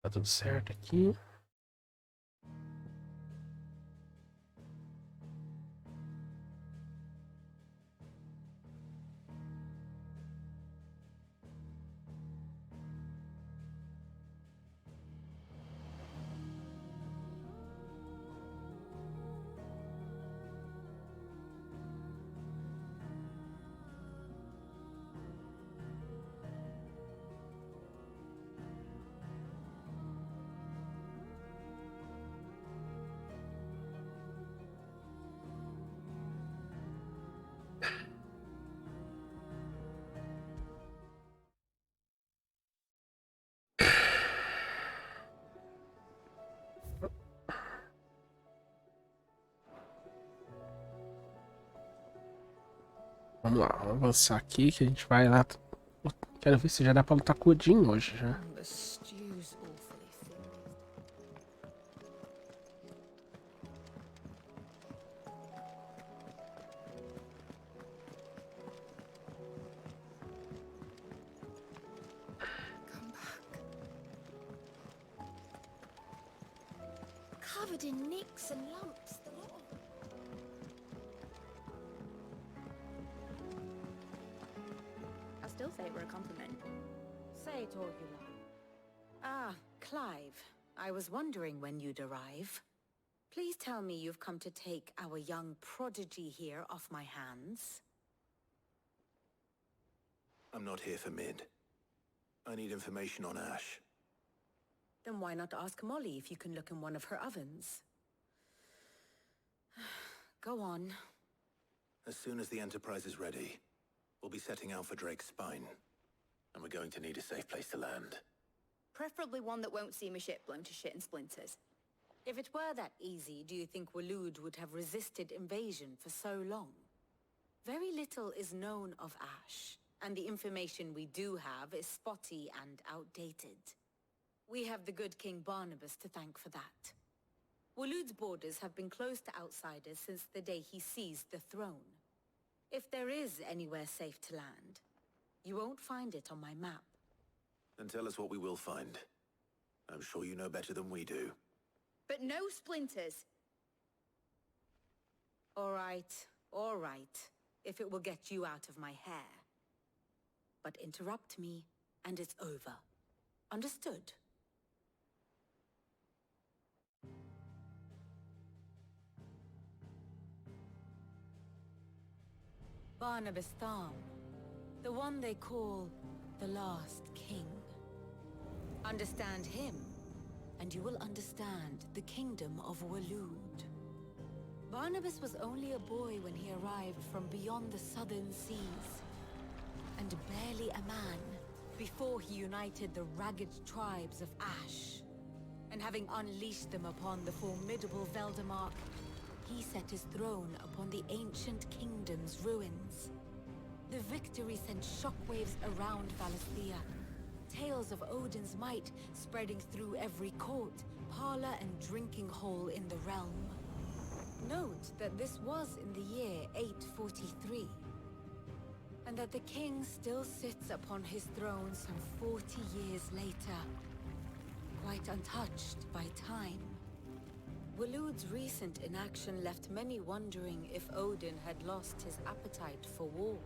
Tá tudo certo aqui. Vamos lá, vamos avançar aqui que a gente vai lá. Quero ver se já dá pra lutar com o Odin hoje já. The stew's awfully thick. Come back. Covered in nicks and lumps. The lot of... I still say it were a compliment. Say it all you like. Ah, Clive. I was wondering when you'd arrive. Please tell me you've come to take our young prodigy here off my hands. I'm not here for Mid. I need information on Ash. Then why not ask Molly if you can look in one of her ovens? Go on. As soon as the Enterprise is ready, we'll be setting out for Drake's Spine. And we're going to need a safe place to land. Preferably one that won't see my ship blown to shit and splinters. If it were that easy, do you think Waloed would have resisted invasion for so long? Very little is known of Ash, and the information we do have is spotty and outdated. We have the good King Barnabas to thank for that. Waloed's borders have been closed to outsiders since the day he seized the throne. If there is anywhere safe to land, you won't find it on my map. Then tell us what we will find. I'm sure you know better than we do. But no splinters. All right, if it will get you out of my hair. But interrupt me, and it's over. Understood? Barnabas Tham, the one they call the Last King. Understand him, and you will understand the kingdom of Waloed. Barnabas was only a boy when he arrived from beyond the southern seas, and barely a man before he united the ragged tribes of Ash. And having unleashed them upon the formidable Veldamark, he set his throne upon the ancient kingdom's ruins. The victory sent shockwaves around Valisthea. Tales of Odin's might spreading through every court, parlor, and drinking hole in the realm. Note that this was in the year 843, and that the king still sits upon his throne some 40 years later, quite untouched by time. Waloed's recent inaction left many wondering if Odin had lost his appetite for war.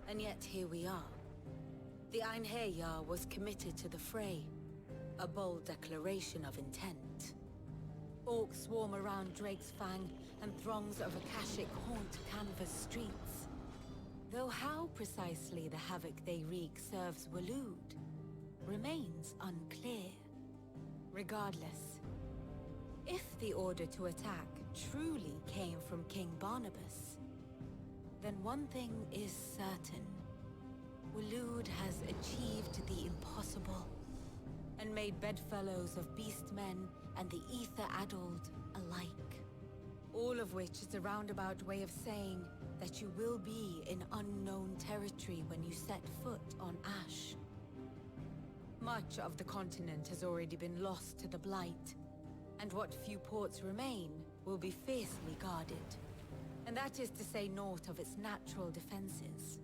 And yet here we are. The Einherjar was committed to the fray, a bold declaration of intent. Orcs swarm around Drake's Fang, and throngs of Akashic haunt canvas streets. Though how precisely the havoc they wreak serves Waloed remains unclear. Regardless, if the order to attack truly came from King Barnabas, then one thing is certain. Waloed has achieved the impossible, and made bedfellows of beastmen and the ether-addled alike. All of which is a roundabout way of saying that you will be in unknown territory when you set foot on Ash. Much of the continent has already been lost to the Blight, and what few ports remain will be fiercely guarded. And that is to say naught of its natural defenses.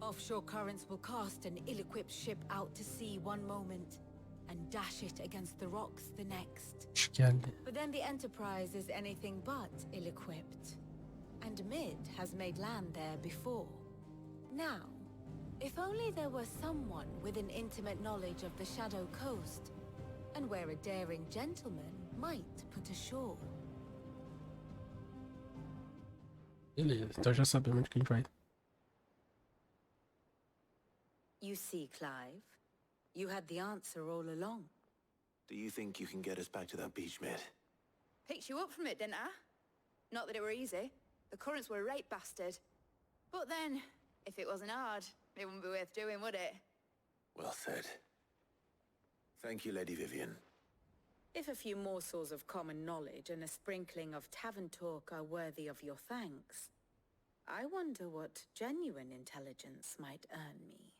Offshore currents will cast an ill-equipped ship out to sea one moment, and dash it against the rocks the next. Acho que é ali. But then the Enterprise is anything but ill-equipped. And Mid has made land there before. Now, if only there were someone with an intimate knowledge of the Shadow Coast, and where a daring gentleman might put ashore. Beleza, então já sabemos onde que a gente vai. You see, Clive, you had the answer all along. Do you think you can get us back to that beach, Mid? Picked you up from it, didn't I? Not that it were easy. The currents were a right bastard. But then, if it wasn't hard, it wouldn't be worth doing, would it? Well said. Thank you, Lady Vivian. If a few morsels of common knowledge and a sprinkling of tavern talk are worthy of your thanks, I wonder what genuine intelligence might earn me.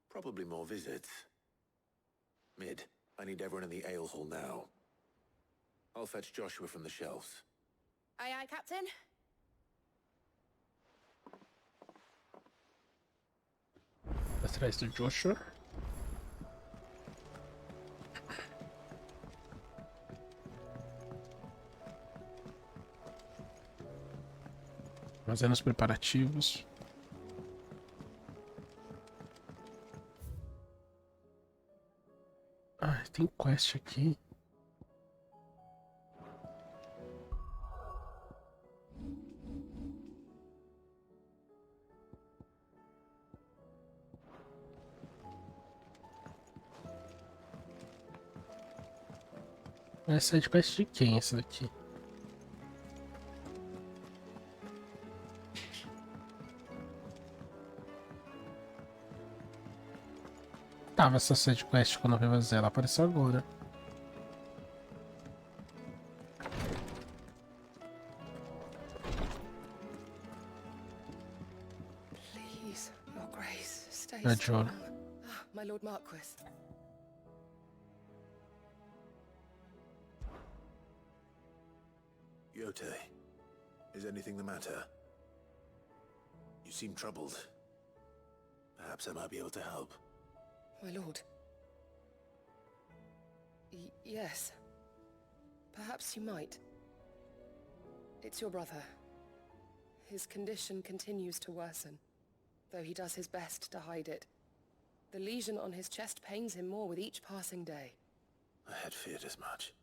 Probably more visits. Mid, I need everyone in the ale hall now. I'll fetch Joshua from the shelves. Aye, aye, Captain. Atrás do Joshua. Fazendo os preparativos. Ah, tem quest aqui. Essa é de quest de quem, essa daqui? Tava essa side quest quando eu revisei, ela apareceu agora. Please, Your Grace, stay É, strong. Joel. Ah, my Lord Marquis. Yote, is anything the matter? You seem troubled. Perhaps I might be able to help. My lord. Yes. Perhaps you might. It's your brother. His condition continues to worsen, though he does his best to hide it. The lesion on his chest pains him more with each passing day. I had feared as much.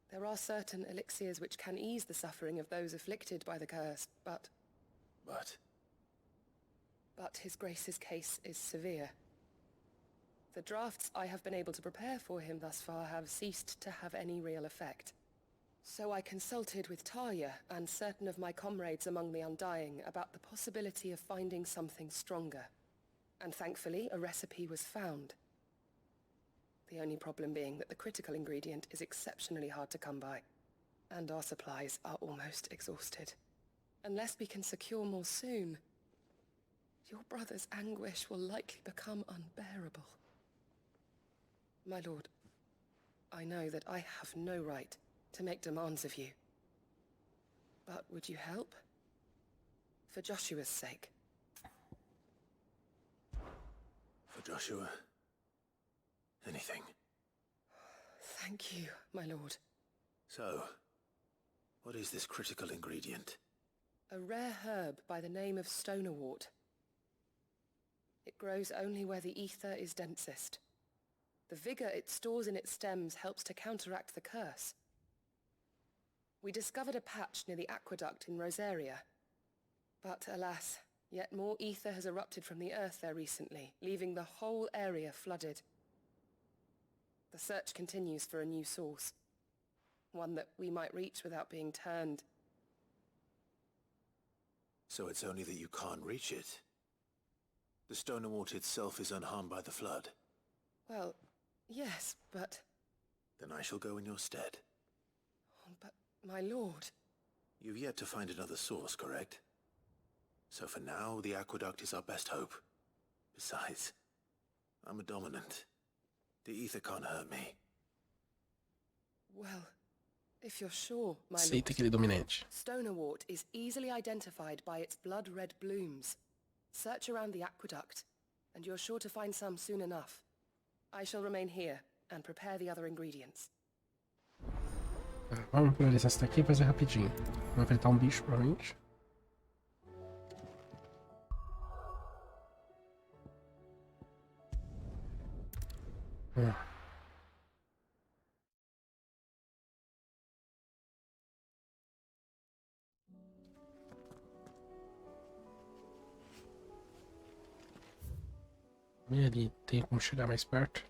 There are certain elixirs which can ease the suffering of those afflicted by the curse, but his Grace's case is severe. The drafts I have been able to prepare for him thus far have ceased to have any real effect. So I consulted with Talia and certain of my comrades among the Undying about the possibility of finding something stronger. And thankfully, a recipe was found. The only problem being that the critical ingredient is exceptionally hard to come by, and our supplies are almost exhausted. Unless we can secure more soon, your brother's anguish will likely become unbearable. My lord, I know that I have no right to make demands of you. But would you help? For Joshua's sake. For Joshua, anything. Thank you, my lord. So, what is this critical ingredient? A rare herb by the name of stonerwort. It grows only where the ether is densest. The vigor it stores in its stems helps to counteract the curse. We discovered a patch near the aqueduct in Rosaria. But alas, yet more ether has erupted from the earth there recently, leaving the whole area flooded. The search continues for a new source. One that we might reach without being turned. So it's only that you can't reach it. The Stonerwort itself is unharmed by the flood. Well, yes, but... Then I shall go in your stead. Oh, but, my lord... You've yet to find another source, correct? So for now, the aqueduct is our best hope. Besides, I'm a dominant. The ether can't hurt me. Well, if you're sure, my Aceita lord... aquele dominante. Stonerwort is easily identified by its blood-red blooms. Search around the aqueduct, and you're sure to find some soon enough. I shall remain here, and prepare the other ingredients. Vamos finalizar essa daqui e fazer rapidinho. Vamos enfrentar um bicho, provavelmente. E ali, tem como chegar mais perto?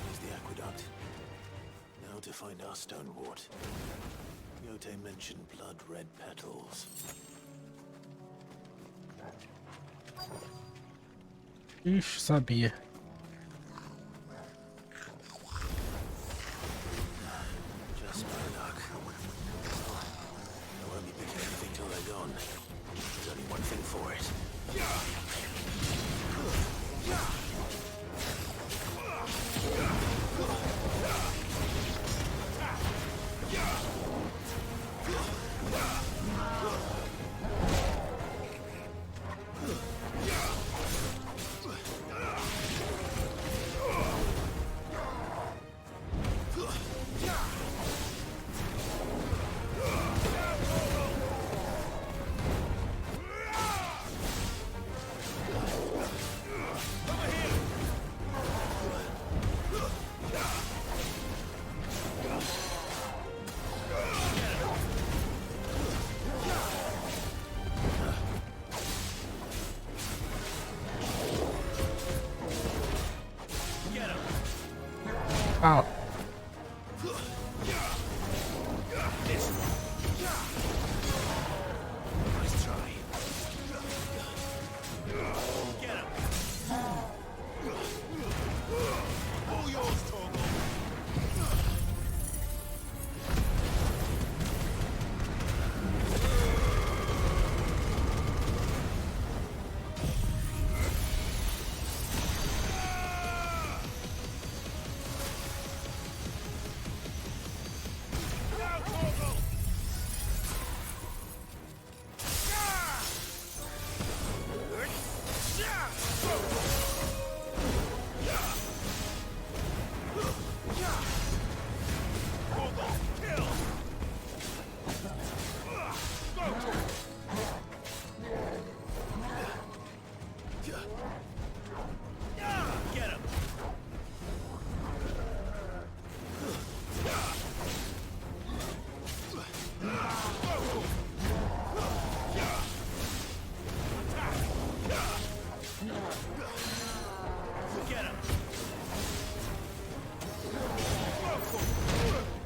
Here's the aqueduct. Now to find our stonewort. Yote mentioned blood-red petals. Ixi, sabia. Just my luck. I won't be picking anything till they're gone. There's only one thing for it. Au. Nice try. All yours, Torgal.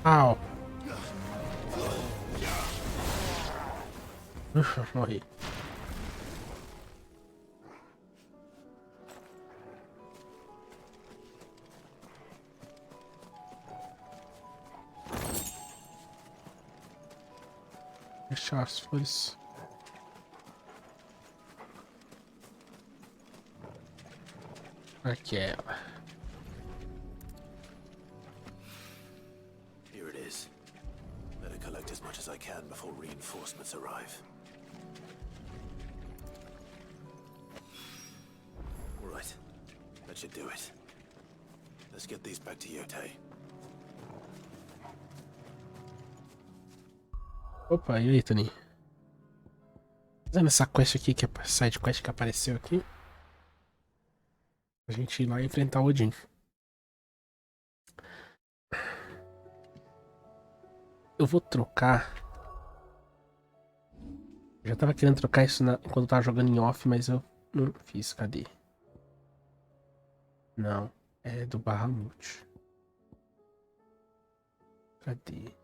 Au. Ufa, morri. Fechar as flores. Aqui é ela. Here it is. Better collect as much as I can before reinforcements arrive. All right. That should do it. Let's get these back to Yote. Opa, e aí, Tony? Fazendo essa quest aqui, que é a side quest que apareceu aqui. A gente ir lá e enfrentar o Odin. Eu vou trocar. Eu já tava querendo trocar isso enquanto eu tava jogando em off, mas eu não fiz. Cadê? Não. É do Bahamut. Cadê?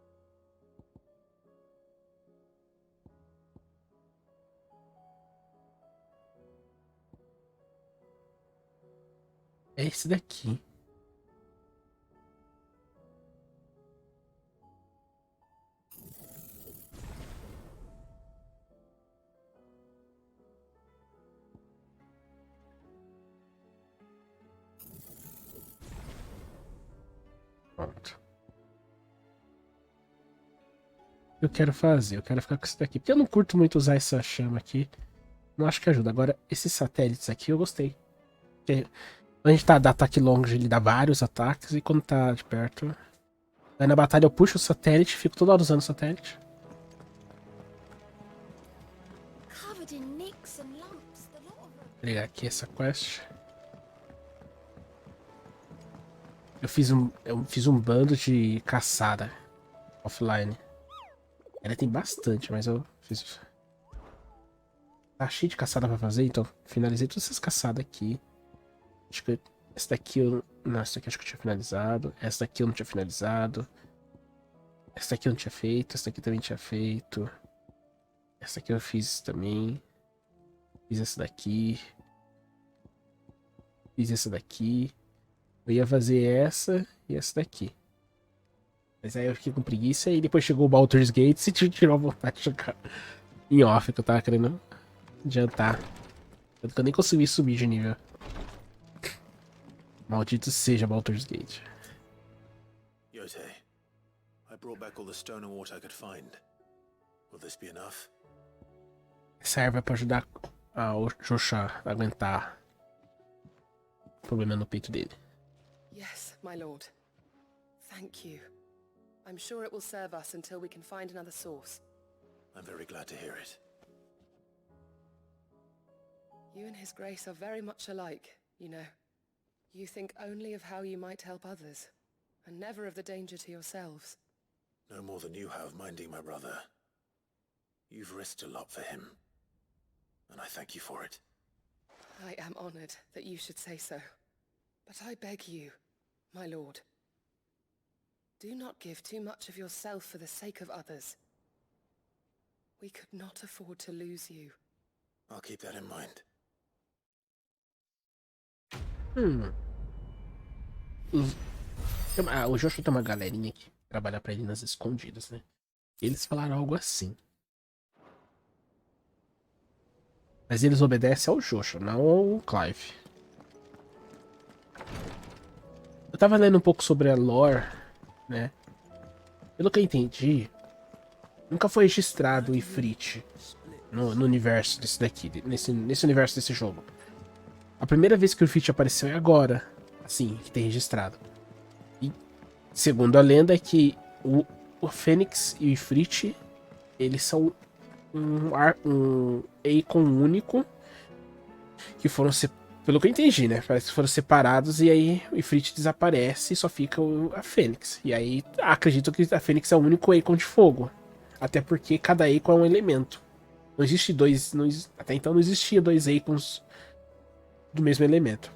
É esse daqui. Pronto. Eu quero fazer, eu quero ficar com esse daqui. Porque eu não curto muito usar essa chama aqui. Não acho que ajuda. Agora, esses satélites aqui eu gostei. Porque quando a gente tá dá ataque longe, ele dá vários ataques. E quando tá de perto. Aí na batalha eu puxo o satélite, fico toda hora usando o satélite. Covered in nicks and lumps, the lot of them. Vou pegar aqui essa quest. Eu fiz um bando de caçada offline. Ela tem bastante, mas eu fiz. Tá cheio de caçada pra fazer, então finalizei todas essas caçadas aqui. Acho que essa daqui eu. Não, essa daqui acho que eu tinha finalizado. Essa daqui eu não tinha finalizado. Essa daqui eu não tinha feito. Essa daqui também tinha feito. Essa aqui eu fiz também. Fiz essa daqui. Fiz essa daqui. Eu ia fazer essa e essa daqui. Mas aí eu fiquei com preguiça e depois chegou o Baldur's Gate e tirou a vontade de jogar em off, que eu tava querendo adiantar. Tanto que eu nem consegui subir de nível. Maldito seja Baldur's Gate. Yote, I brought back all the stone and water I could find. Will this be enough? Essa erva é pra ajudar o Joshua a aguentar o problema no peito dele. Yes, my lord. Thank you. I'm sure it will serve us until we can find another source. I'm very glad to hear it. You and His Grace are very much alike, you know. You think only of how you might help others, and never of the danger to yourselves. No more than you have minding my brother. You've risked a lot for him, and I thank you for it. I am honored that you should say so. But I beg you, my lord, do not give too much of yourself for the sake of others. We could not afford to lose you. I'll keep that in mind. O Joshua tem uma galerinha que trabalha pra ele nas escondidas, né? Eles falaram algo assim. Mas eles obedecem ao Joshua, não ao Clive. Eu tava lendo um pouco sobre a lore, né? Pelo que eu entendi, nunca foi registrado o Ifrit no universo desse daqui, nesse universo desse jogo. A primeira vez que o Ifrit apareceu é agora, assim, que tem registrado. E, segundo a lenda, é que o Fênix e o Ifrit, eles são um Eikon único, que foram pelo que eu entendi, né? Parece que foram separados e aí o Ifrit desaparece e só fica a Fênix. E aí acredito que a Fênix é o único Eikon de fogo. Até porque cada Eikon é um elemento. Não existe dois. Até então não existia dois Eikons do mesmo elemento.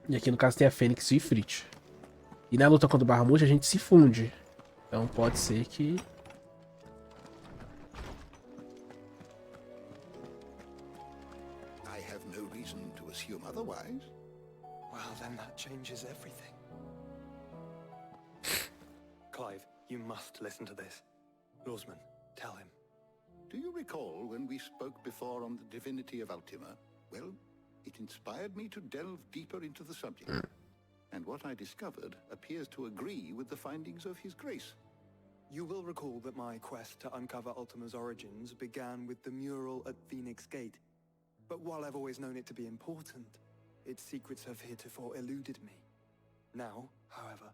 E aqui no caso tem a Fênix e o Ifrit. E na luta contra o Bahamut a gente se funde. Então pode ser que. I have no reason to assume otherwise. Well, then that changes everything. Clive, you must listen to this. Lawsman, tell him. Do you recall when we spoke before on the divinity of Ultima? Well, it inspired me to delve deeper into the subject. And what I discovered appears to agree with the findings of His Grace. You will recall that my quest to uncover Ultima's origins began with the mural at Phoenix Gate. But while I've always known it to be important, its secrets have heretofore eluded me. Now, however,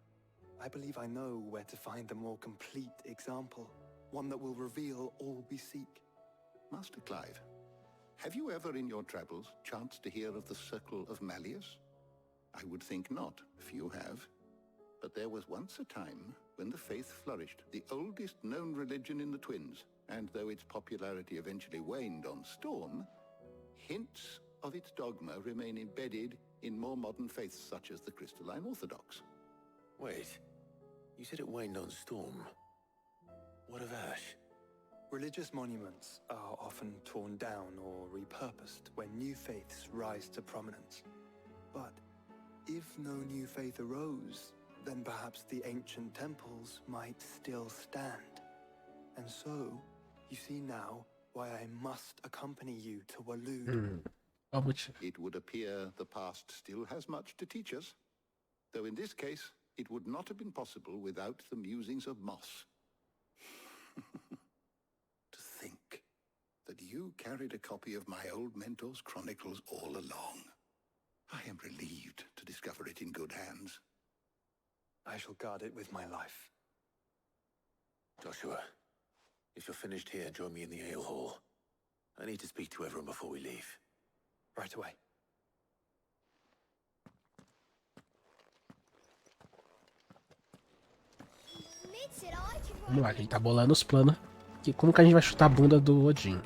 I believe I know where to find the more complete example, one that will reveal all we seek. Master Clive, have you ever in your travels chanced to hear of the Circle of Malleus? I would think not, few have. But there was once a time when the faith flourished, the oldest known religion in the Twins, and though its popularity eventually waned on Storm, hints of its dogma remain embedded in more modern faiths such as the Crystalline Orthodox. Wait, you said it waned on Storm. What of Ash? Religious monuments are often torn down or repurposed when new faiths rise to prominence. But If no new faith arose, then perhaps the ancient temples might still stand. And so, you see now why I must accompany you to Waloed. Ó, muito... It would appear the past still has much to teach us, though in this case, it would not have been possible without the musings of Moss. To think that you carried a copy of my old mentor's chronicles all along. I am relieved to discover it in good hands. I shall guard it with my life. Joshua, if you're finished here, join me in the ale hall. I need to speak to everyone before we leave. Right away. Vamos lá, a gente tá bolando os planos. Como que a gente vai chutar a bunda do Odin?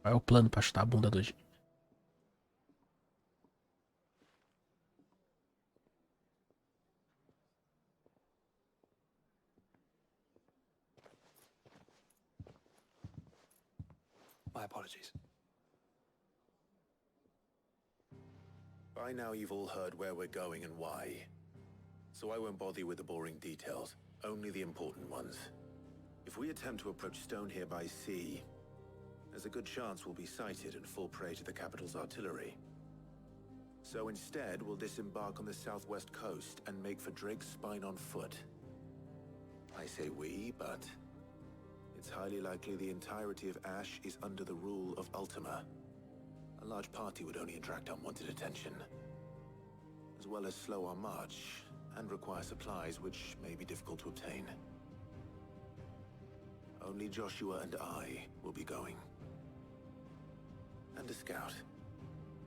Qual é o plano pra chutar a bunda do Odin? My apologies. By now you've all heard where we're going and why. So I won't bother you with the boring details, only the important ones. If we attempt to approach Stone here by sea, there's a good chance we'll be sighted and fall prey to the capital's artillery. So instead, we'll disembark on the southwest coast and make for Drake's Spine on foot. I say we, but it's highly likely the entirety of Ash is under the rule of Ultima. A large party would only attract unwanted attention, as well as slow our march and require supplies which may be difficult to obtain. Only Joshua and I will be going. And a scout.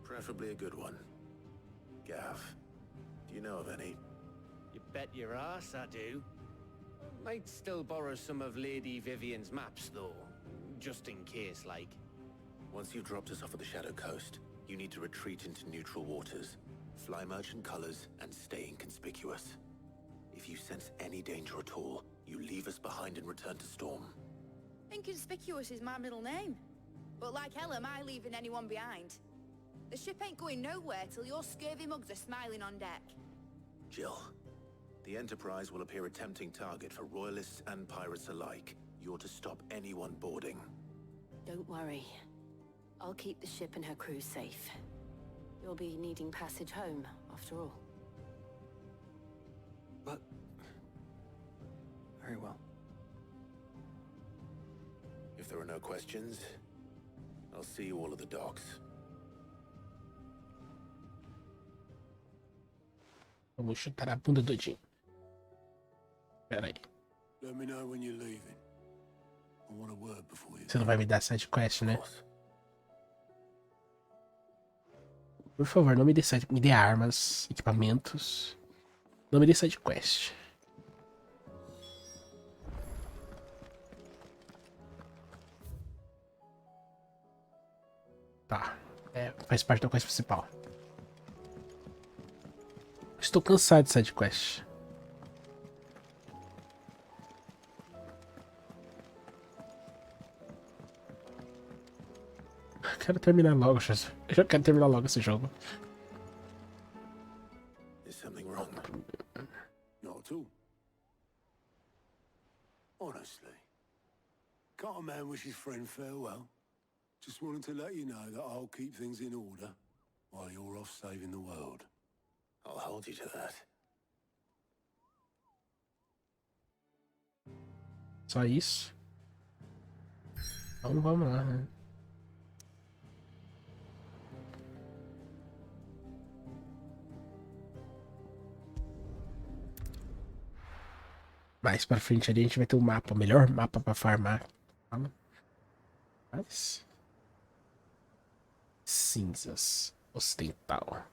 Preferably a good one. Gav, do you know of any? You bet your ass I do. Might still borrow some of Lady Vivian's maps, though. Just in case, like. Once you've dropped us off at the Shadow Coast, you need to retreat into neutral waters, fly merchant colors, and stay inconspicuous. If you sense any danger at all, you leave us behind and return to Storm. Inconspicuous is my middle name. But like hell am I leaving anyone behind. The ship ain't going nowhere till your scurvy mugs are smiling on deck. Jill, the Enterprise will appear a tempting target for royalists and pirates alike. You're to stop anyone boarding. Don't worry. I'll keep the ship and her crew safe. You'll be needing passage home, after all. But... very well. If there are no questions, I'll see you all at the docks. Vamos chutar a bunda do Odin. Pera aí. Let me know when you're leaving. I want a word before you. Você não vai me dar side quest, né? Por favor, não me dê side... Me dê armas, equipamentos. Não me dê side quest. Tá. Faz parte da quest principal. Estou cansado de side quest. Quero terminar logo, Jesus. Eu já quero terminar logo esse jogo. Is something wrong? Not at all. Honestly. Can't a man wish his friend farewell? Just wanted to let you know that I'll keep things in order while you're off saving the world. I'll hold you to that. Só isso? Então vamos lá, né? Mais pra frente ali a gente vai ter um mapa, o melhor mapa pra farmar. Mas... cinzas. Ocidental.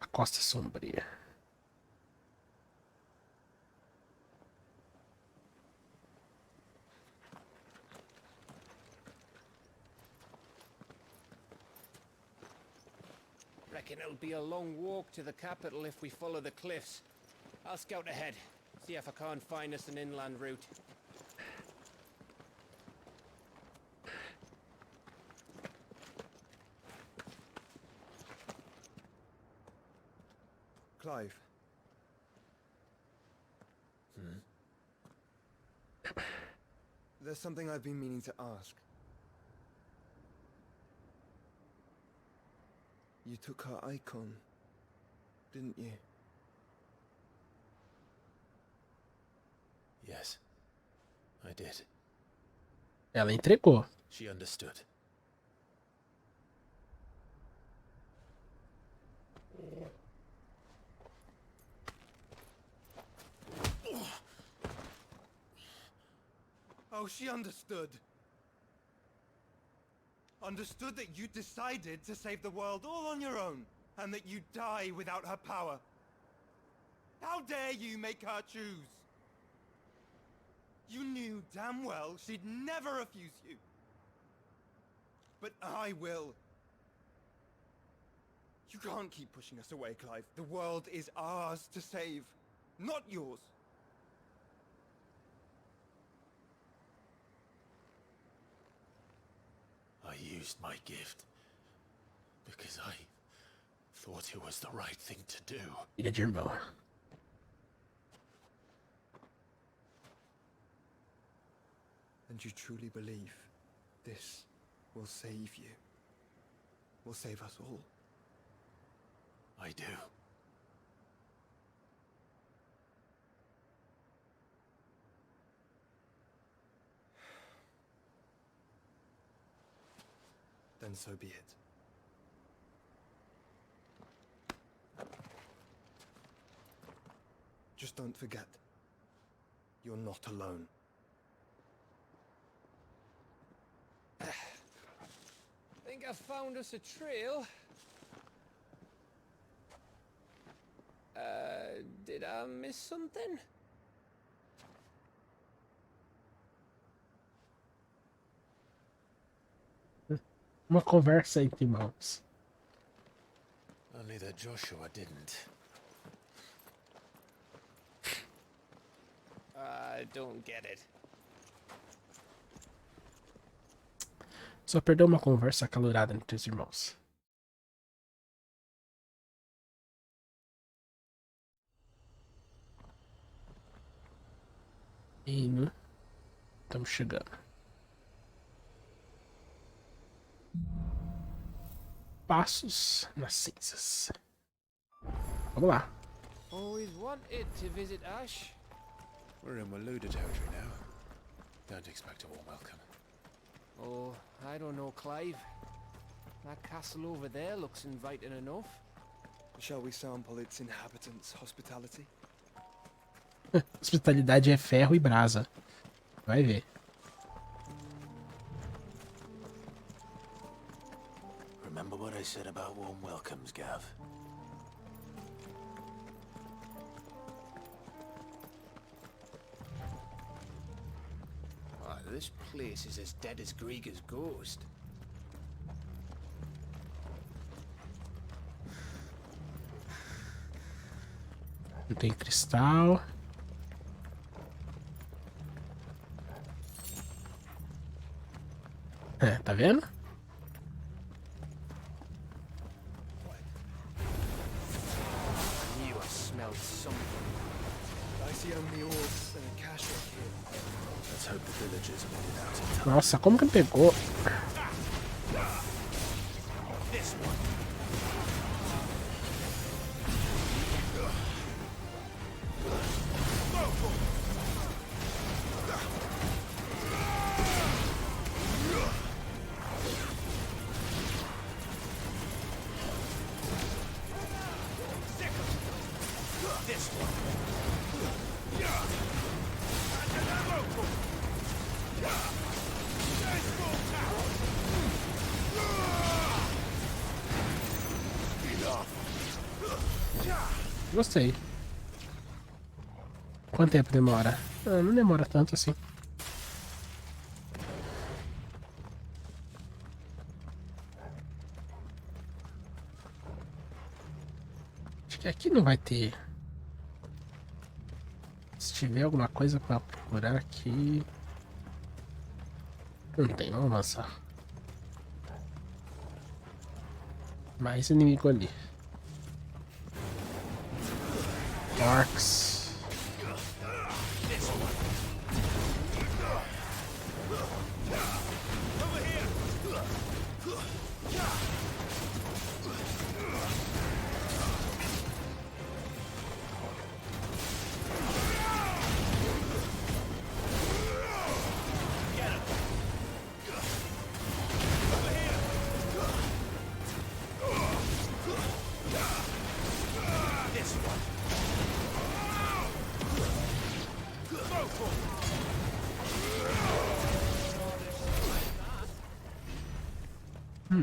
A Costa Sombria. Reckon it'll be a long walk to the capital if we follow the cliffs. I'll scout ahead, see if I can't find us an inland route. Clive. There's something I've been meaning to ask. You took her icon, didn't you? Yes, I did. Ela entregou. She understood. Oh, she understood. Understood that you decided to save the world all on your own, and that you'd die without her power. How dare you make her choose? You knew damn well she'd never refuse you. But I will. You can't keep pushing us away, Clive. The world is ours to save, not yours. I used my gift because I thought it was the right thing to do. Filha de irmão. And you truly believe this will save you? Will save us all? I do. Then so be it. Just don't forget, you're not alone. Think I found us a trail. Did I miss something? Uma conversa entre irmãos. Only that Joshua didn't. I don't get it. Só perdeu uma conversa acalorada entre os irmãos. E estamos chegando. Passos nas cinzas. Vamos lá. Always wanted to visit Ash. We're in Waluda territory now. Don't expect a warm welcome. Oh, I don't know, Clive. That castle over there looks inviting enough. Shall we sample its inhabitants' hospitality? Hospitalidade é ferro e brasa. Vai ver. Remember what I said about warm welcomes, Gav? Oh, this place is as dead as Grieger's ghost. Não tem cristal. É, tá vendo? I knew I smelled something. I see only orbs and a cache here. Let's hope the villagers made it out in time. Nossa, como que ele pegou? This one. This one. Gostei. Quanto tempo demora? Ah, não demora tanto assim. Acho que aqui não vai ter. Se tiver alguma coisa pra procurar aqui. Não tem, vamos avançar. Mais inimigo ali. Orcs. O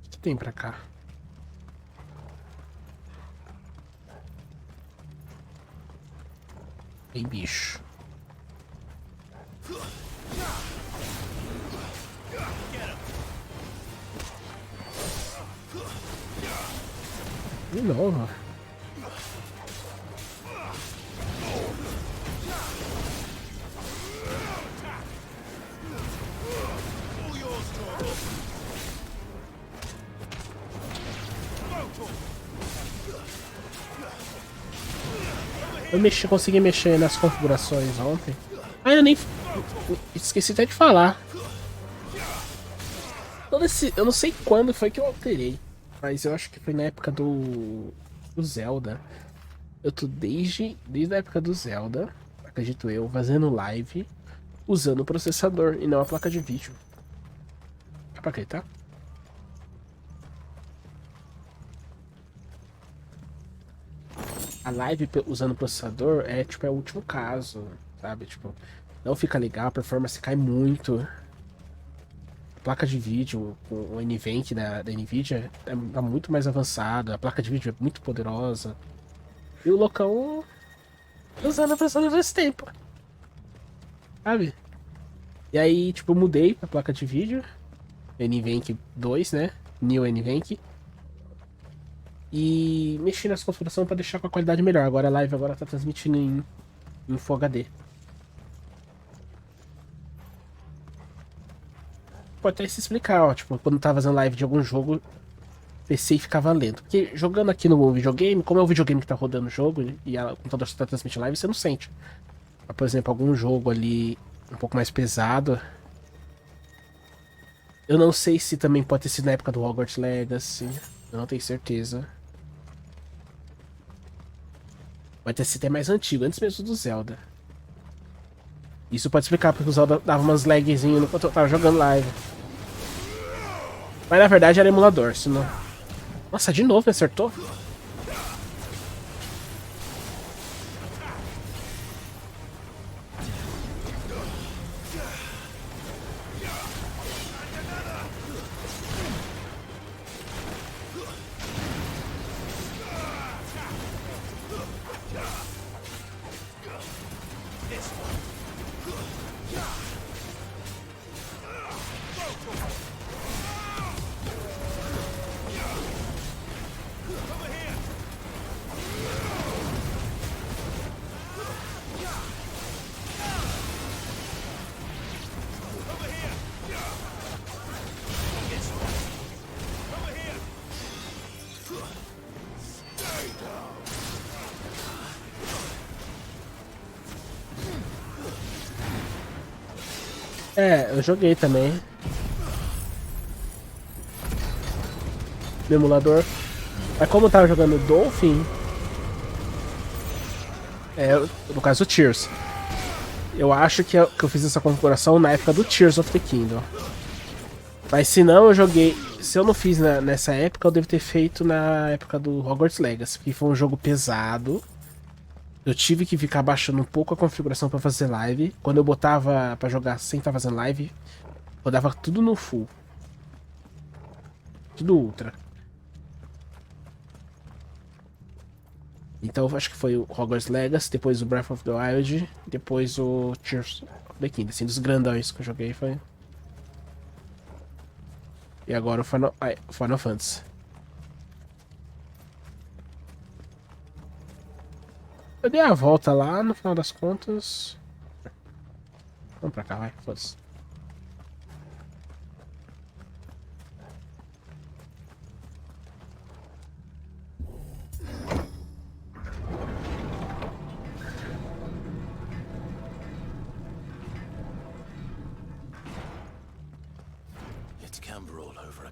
que tem pra cá? Tem bicho. De novo. Consegui mexer nas configurações ontem. Ah, eu nem... Esqueci até de falar. Eu não sei quando foi que eu alterei. Mas eu acho que foi na época do Zelda. Eu tô desde a época do Zelda, acredito eu, fazendo live usando o processador e não a placa de vídeo. Dá pra acreditar? A live usando o processador é tipo, é o último caso, sabe? Tipo, não fica legal, a performance cai muito. A placa de vídeo, o NVENC da Nvidia tá muito mais avançada, a placa de vídeo é muito poderosa. E o loucão usando o processador desse tempo, sabe? E aí, tipo, eu mudei a placa de vídeo, NVENC 2, né? New NVENC. E mexi nessa configuração para deixar com a qualidade melhor. Agora a live agora tá transmitindo em Full HD. Pode até se explicar, ó. Tipo, quando tava fazendo live de algum jogo, PC ficava lento. Porque jogando aqui no videogame, como é o videogame que tá rodando o jogo e o computador só tá transmitindo live, você não sente. Mas, por exemplo, algum jogo ali um pouco mais pesado. Eu não sei se também pode ter sido na época do Hogwarts Legacy. Eu não tenho certeza. Pode ter sido até mais antigo, antes mesmo do Zelda. Isso pode explicar porque o Zelda dava umas lagzinhas enquanto eu tava jogando live. Mas na verdade era emulador, senão... Nossa, de novo me acertou? É, eu joguei também. No emulador. Mas como eu tava jogando Dolphin... no caso o Tears. Eu acho que eu fiz essa configuração na época do Tears of the Kingdom. Mas se não, eu joguei... Se eu não fiz nessa época, eu devo ter feito na época do Hogwarts Legacy. Que foi um jogo pesado. Eu tive que ficar baixando um pouco a configuração pra fazer live. Quando eu botava pra jogar sem estar fazendo live, rodava tudo no full. Tudo ultra. Então eu acho que foi o Hogwarts Legacy, depois o Breath of the Wild, depois o Tears of the Kingdom. Assim, dos grandões que eu joguei foi... E agora o Final Fantasy. Eu dei a volta lá, no final das contas... Vamos pra cá, vai, foda-se.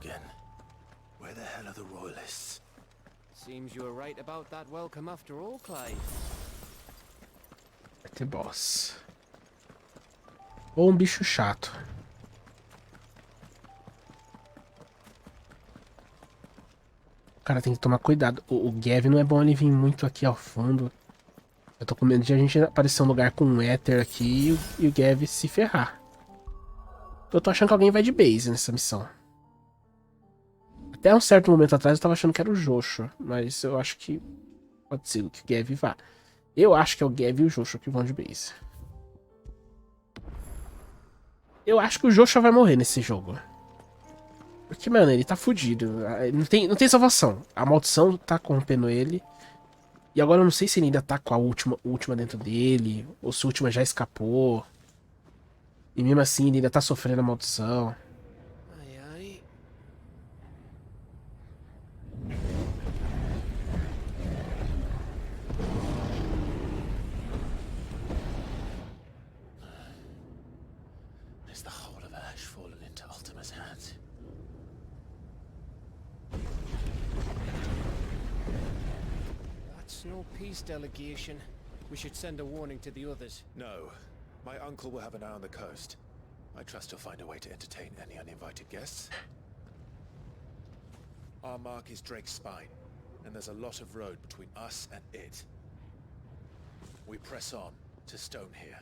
again. Where the hell are the royalists? Seems you were right about that welcome after all, Clive. Vai ter boss. Ou um bicho chato. Cara, tem que tomar cuidado. O Gav não é bom ele vir muito aqui ao fundo. Eu tô com medo de a gente aparecer um lugar com um éter aqui e o Gav se ferrar. Eu tô achando que alguém vai de base nessa missão. Até um certo momento atrás eu tava achando que era o Joshua. Mas eu acho que pode ser que o Gav vá. Eu acho que é o Gav e o Joshua que vão de base. Eu acho que o Joshua vai morrer nesse jogo. Porque, mano, ele tá fudido. Não tem salvação. A maldição tá corrompendo ele. E agora eu não sei se ele ainda tá com a última dentro dele. Ou se a última já escapou. E mesmo assim ele ainda tá sofrendo a maldição. Ai, ai. Is the whole of Ash fallen into Ultima's hands? That's no peace delegation. We should send a warning to the others. No. My uncle will have an eye on the coast. I trust he'll find a way to entertain any uninvited guests. Our mark is Drake's Spine, and there's a lot of road between us and it. We press on to Stone here.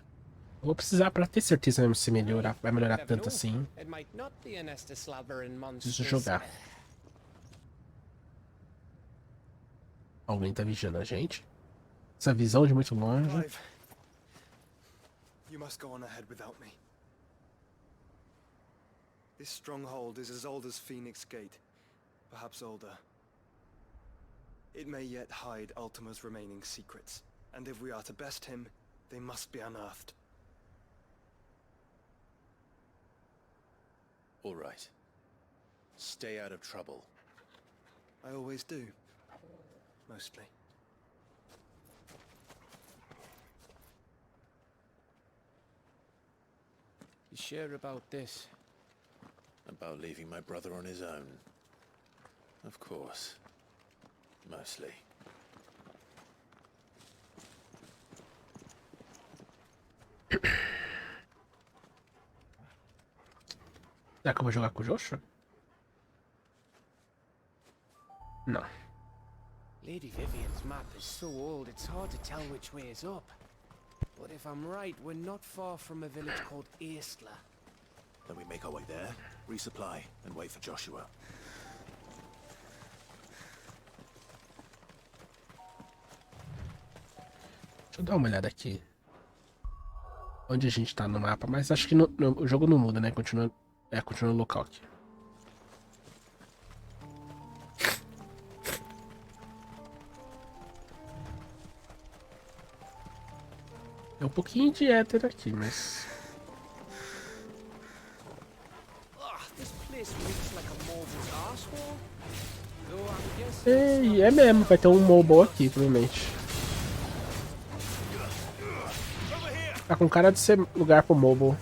Vou precisar pra ter certeza mesmo se melhorar, vai melhorar Never tanto know. assim. It might not be a nest of slabbering Preciso monsters. jogar. Alguém tá vigiando a gente? Essa visão de muito longe. Clive, you must go on ahead without me. This stronghold is as old as Phoenix Gate, perhaps older. It may yet hide Ultima's remaining secrets, and if we are to best him, they must be unearthed. All right. Stay out of trouble. I always do. Mostly. You sure about this? About leaving my brother on his own. Of course. Mostly. Será que eu vou jogar com o Joshua? Não. Lady Vivian's map is so old it's hard to tell which way is up. But if I'm right, we're not far from a village called Aistla. Then we make our way there, resupply, and wait for Joshua. Deixa eu dar uma olhada aqui. Onde a gente tá no mapa, mas acho que o jogo não muda, né? Continua no local aqui. É um pouquinho de éter aqui, mas... This place reeks like a moble's asshole. Though I'm guessing É mesmo, vai ter um mobile aqui, provavelmente. Tá com cara de ser lugar pro mobile.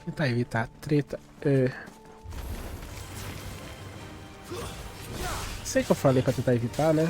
Tentar evitar a treta. Sei que eu falei pra tentar evitar, né?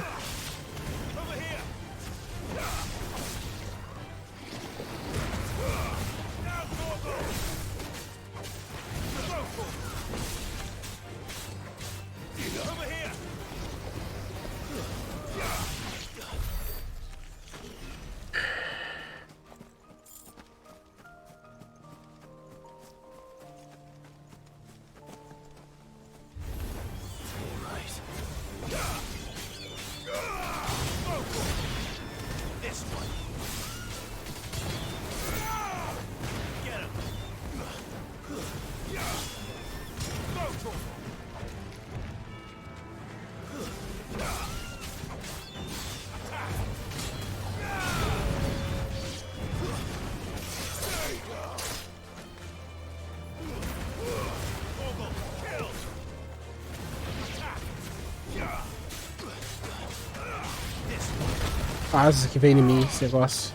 asa que vem em mim, esse negócio.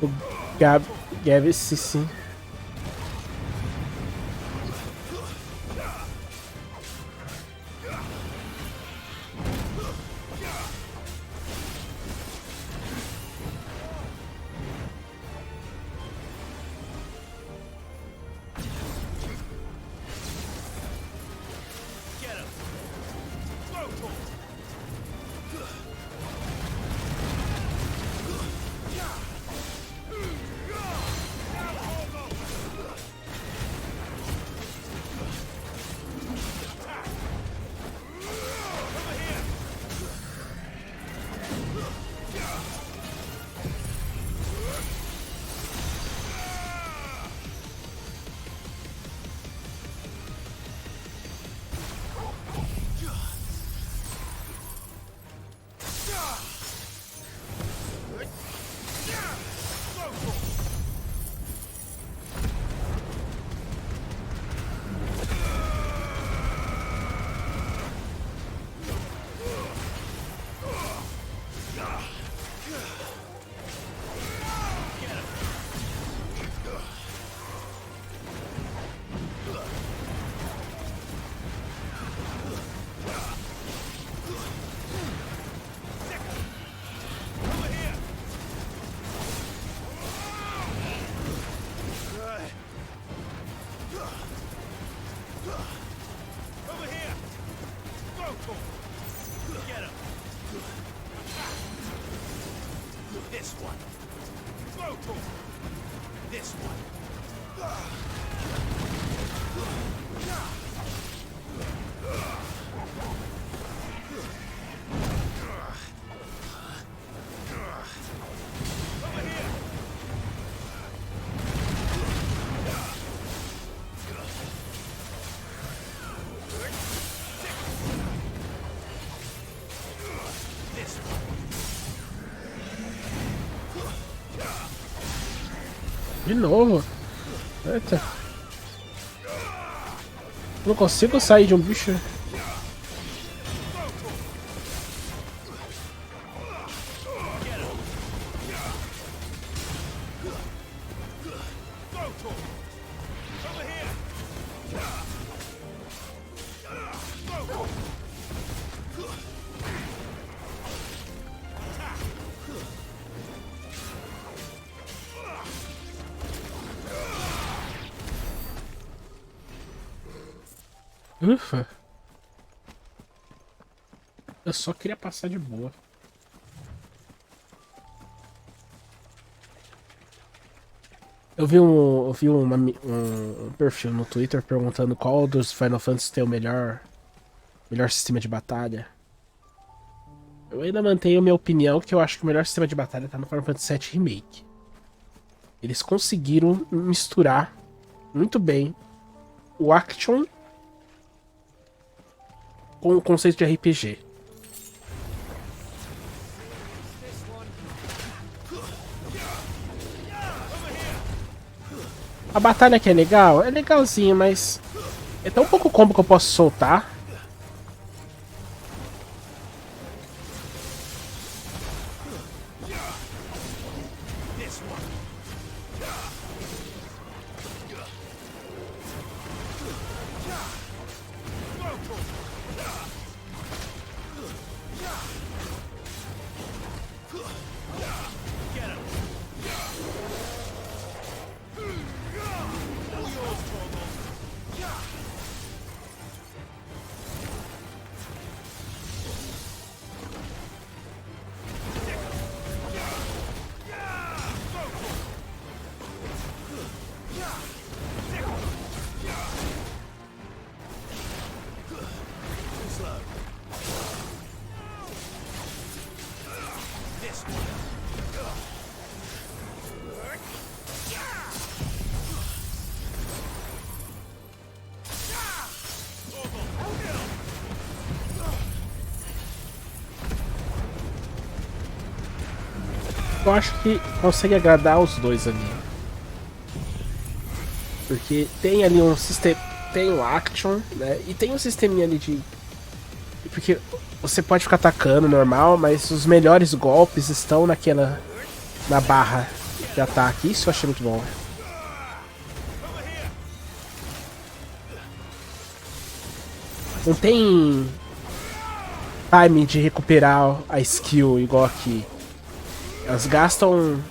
O Gab, sim. De novo. Eita. Eu não consigo sair de um bicho. Ufa. Eu só queria passar de boa. Eu vi um perfil no Twitter perguntando qual dos Final Fantasy tem o melhor sistema de batalha. Eu ainda mantenho minha opinião que eu acho que o melhor sistema de batalha tá no Final Fantasy VII Remake. Eles conseguiram misturar muito bem o action com o conceito de RPG. A batalha que é legal, é legalzinha, mas é tão pouco combo que eu posso soltar. Eu acho que consegue agradar os dois ali. Porque tem ali um sistema. Tem o action, né? E tem um sisteminha ali de porque você pode ficar atacando normal, mas os melhores golpes estão na barra de ataque. Isso eu achei muito bom. Não tem time de recuperar a skill igual aqui. Elas gastam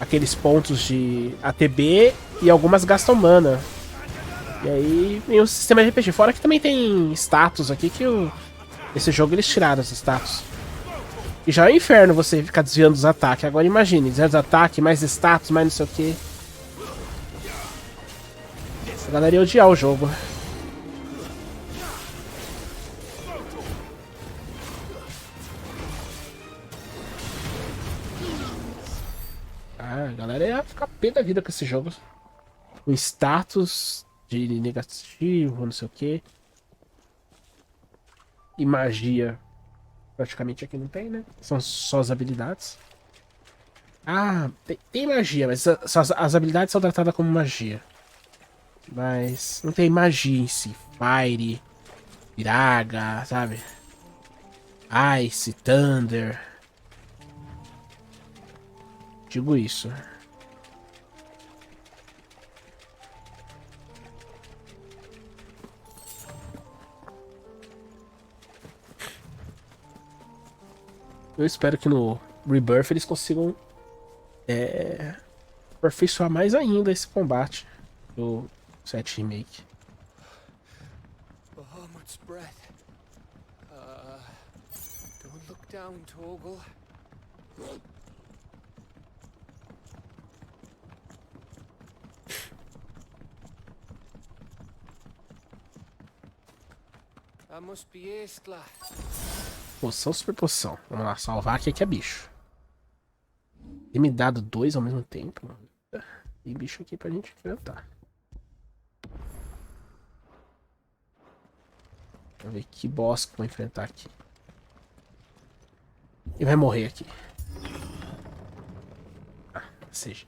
aqueles pontos de ATB e algumas gastam mana. E aí vem o sistema de RPG. Fora que também tem status aqui que esse jogo eles tiraram os status. E já é um inferno você ficar desviando dos ataques. Agora imagine, desviando dos ataques, mais status, mais não sei o que. A galera ia odiar o jogo. A galera ia ficar pé da vida com esse jogo. Com status de negativo, não sei o que. E magia. Praticamente aqui não tem, né? São só as habilidades. Ah, tem magia, mas as habilidades são tratadas como magia. Mas não tem magia em si. Fire, Iraga, sabe? Ice, Thunder. Digo isso. Eu espero que no Rebirth eles consigam aperfeiçoar mais ainda esse combate do 7 Remake. Bahamut's breath. Don't look down, Torgal. That must be Aescla. Poção, super poção. Vamos lá, salvar aqui que é bicho. Tem me dado 2 ao mesmo tempo. Tem bicho aqui pra gente enfrentar. Vamos ver que boss que eu vou enfrentar aqui. E vai morrer aqui. Ah, seja.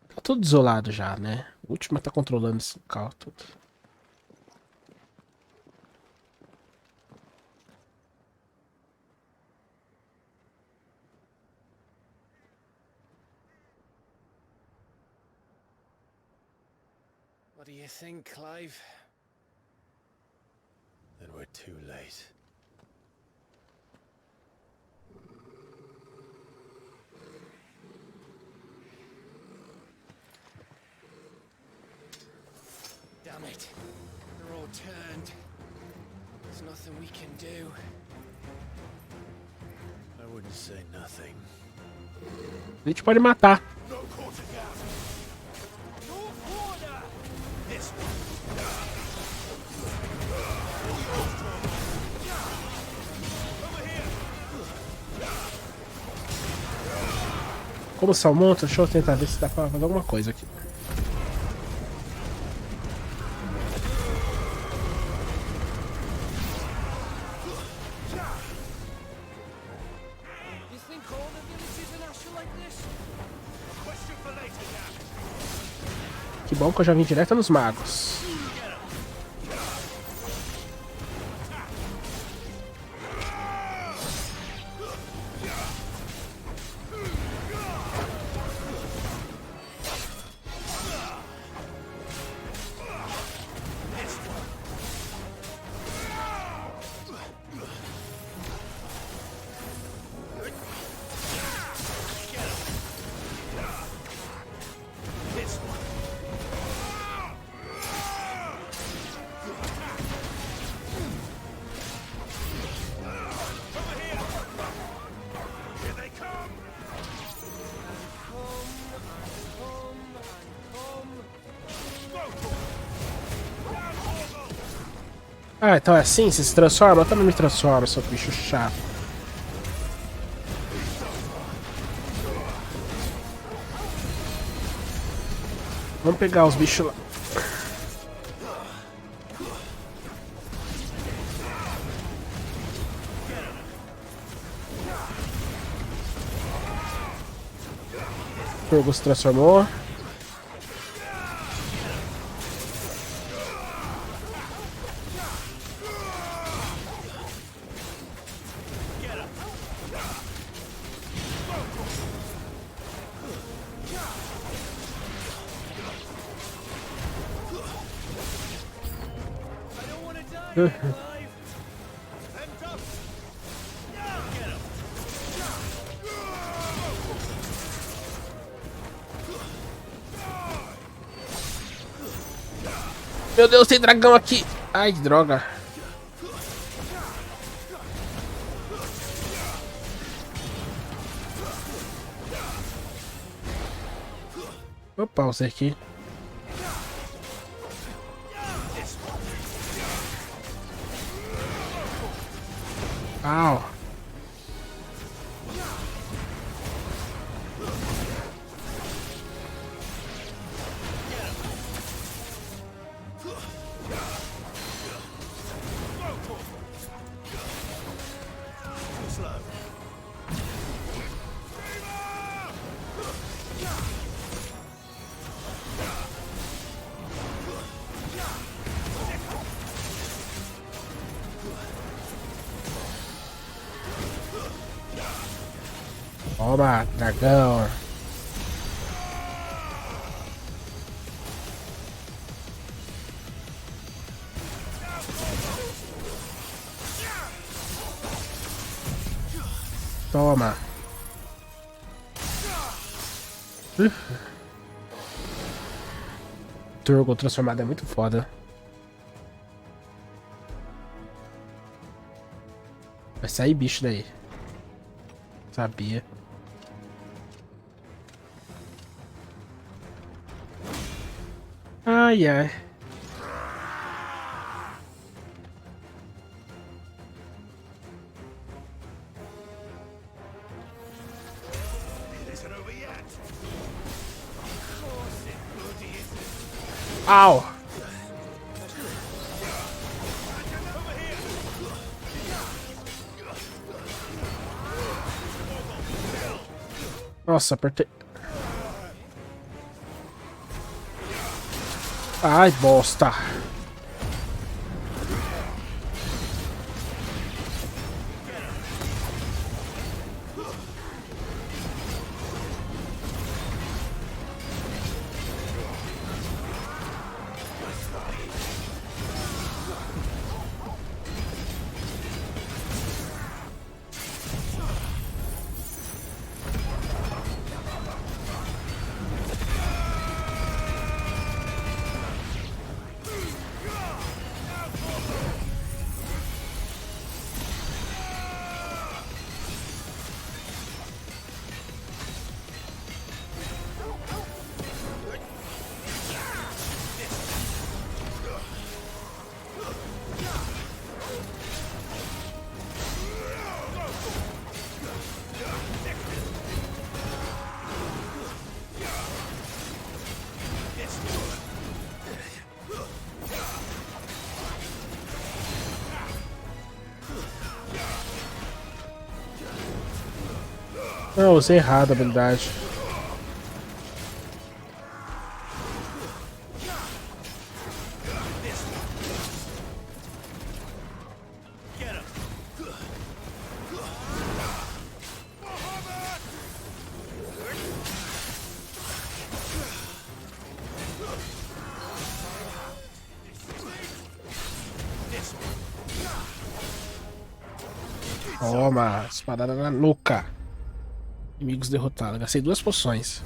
Tá tudo desolado já, né? O último tá controlando esse local tudo. What do you think, Clive? Then we're too late. Damn it. They're all turned. There's nothing we can do. I wouldn't say nothing. A gente pode matar. Como salmonta, deixa eu tentar ver se dá pra fazer alguma coisa aqui. Que bom que eu já vim direto nos magos. Ah, então é assim? Você se transforma? Eu também me transformo, seu bicho chato. Vamos pegar os bichos lá. O Torgo se transformou. Meu Deus, tem dragão aqui. Ai, que droga. Opa, você aqui. Au. Toma, dragão. Toma. Turbo transformado é muito foda. Vai sair bicho daí. Sabia. Ai, ai. Au! Nossa, apertei. Ai, bosta. Não, usei errado a habilidade. Toma, espadada na nuca. Inimigos derrotados. Gastei 2 poções.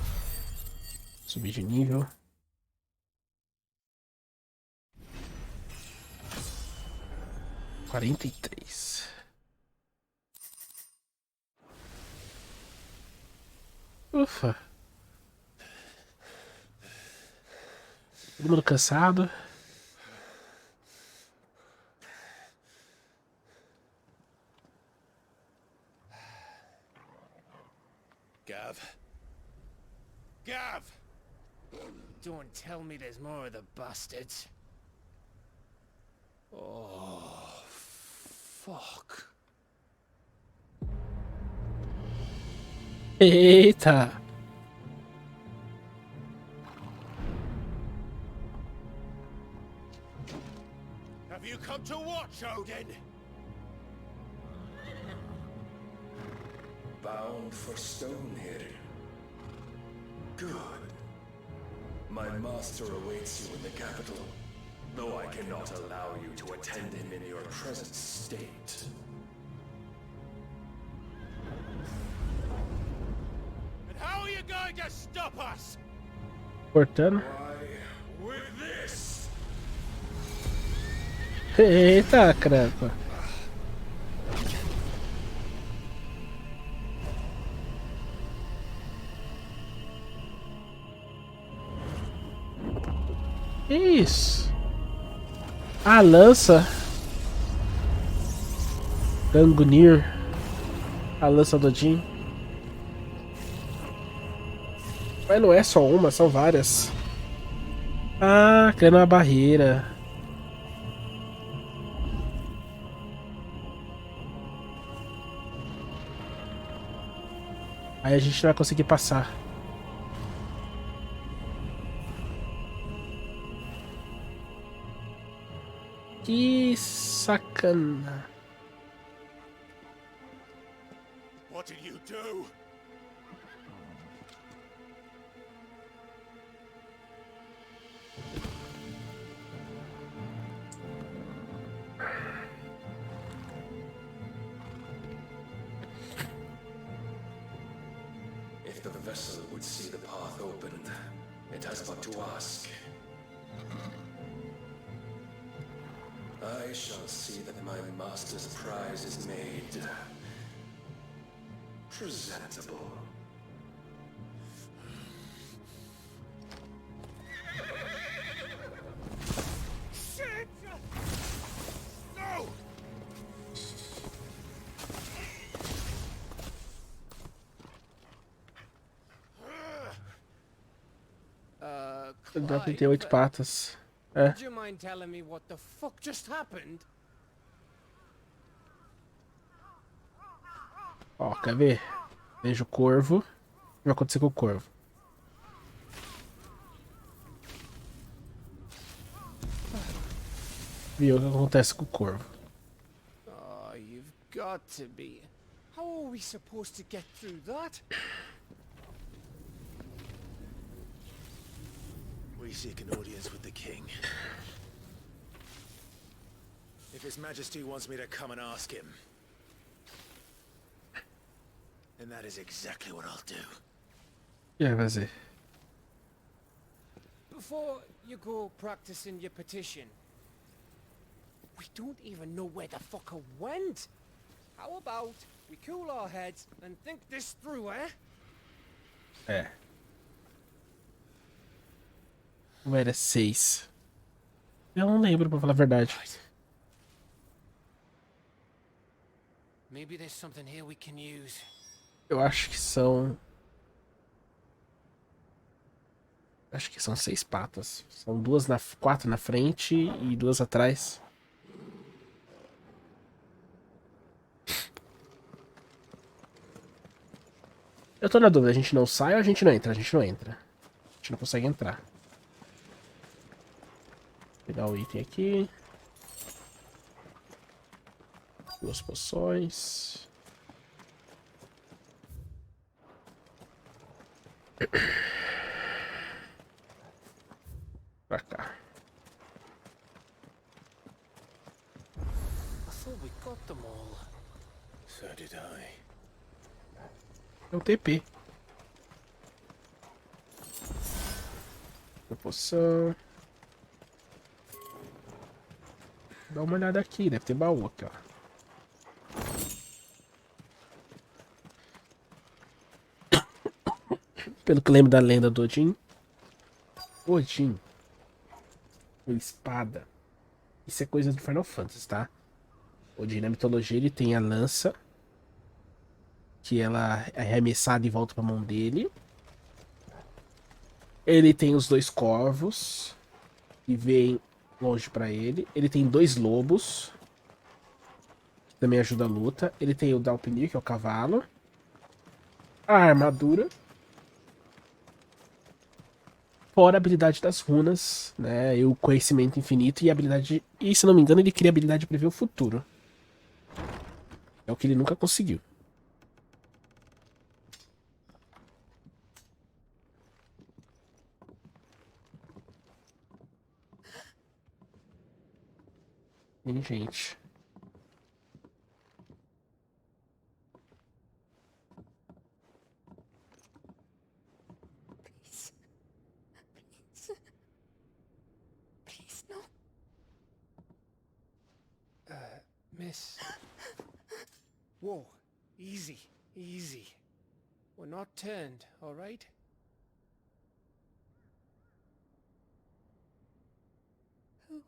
Subi de nível. Quarenta e três. Ufa. Todo mundo cansado. Gav. Gav! Don't tell me there's more of the bastards. Oh, fuck. Eita. Have you come to watch, Odin? Bound for Stonehill. Good. My master awaits you in the capital. though I cannot allow you to attend him in your present state. And how are you going to stop us? Cortando. Why, with this! Eita, caramba. Que isso? A lança. Gangunir. A lança do Jin. Mas não é só uma, são várias. Ah, criando uma barreira. Aí a gente não vai conseguir passar. Que sacana. What did you do? If the vessel would see the path opened, it has but to ask. I shall see that my master's prize is made presentable. Shit! No! O Drop tem 8 patas. É. Would you mind telling me what the fuck just happened? Ó, quer ver? Veja o corvo. O que vai acontecer com o corvo? Viu o que acontece com o corvo? Oh, you've got to be. How are we supposed to get through that? We seek an audience with the king. If His Majesty wants me to come and ask him, then that is exactly what I'll do. E aí, vai fazer? Before you go practicing your petition, we don't even know where the fucker went. How about we cool our heads and think this through, eh? É. Ou era 6? Eu não lembro, pra falar a verdade. Maybe there's something here we can use. Eu acho que são... Acho que são 6 patas. São 4 na frente e 2 atrás. Eu tô na dúvida, a gente não sai ou a gente não entra? A gente não entra. A gente não consegue entrar. Vou pegar o item aqui. 2 poções. Pra cá. I thought we got them all. So did I. É um TP. Uma poção. Dá uma olhada aqui, deve ter baú aqui, ó. Pelo que eu lembro da lenda do Odin. Odin. Com espada. Isso é coisa do Final Fantasy, tá? Odin na mitologia ele tem a lança. Que ela é arremessada e volta pra mão dele. Ele tem os 2 corvos. Que vêm longe pra ele. Ele tem 2 lobos. Que também ajuda a luta. Ele tem o Dalpnir, que é o cavalo. A armadura. Fora a habilidade das runas, né? E o conhecimento infinito e a habilidade. E se não me engano, ele cria a habilidade de prever o futuro. É o que ele nunca conseguiu. Tem gente. Please. Please, no. Miss. Whoa. Easy. Easy. We're not turned, all right? Who?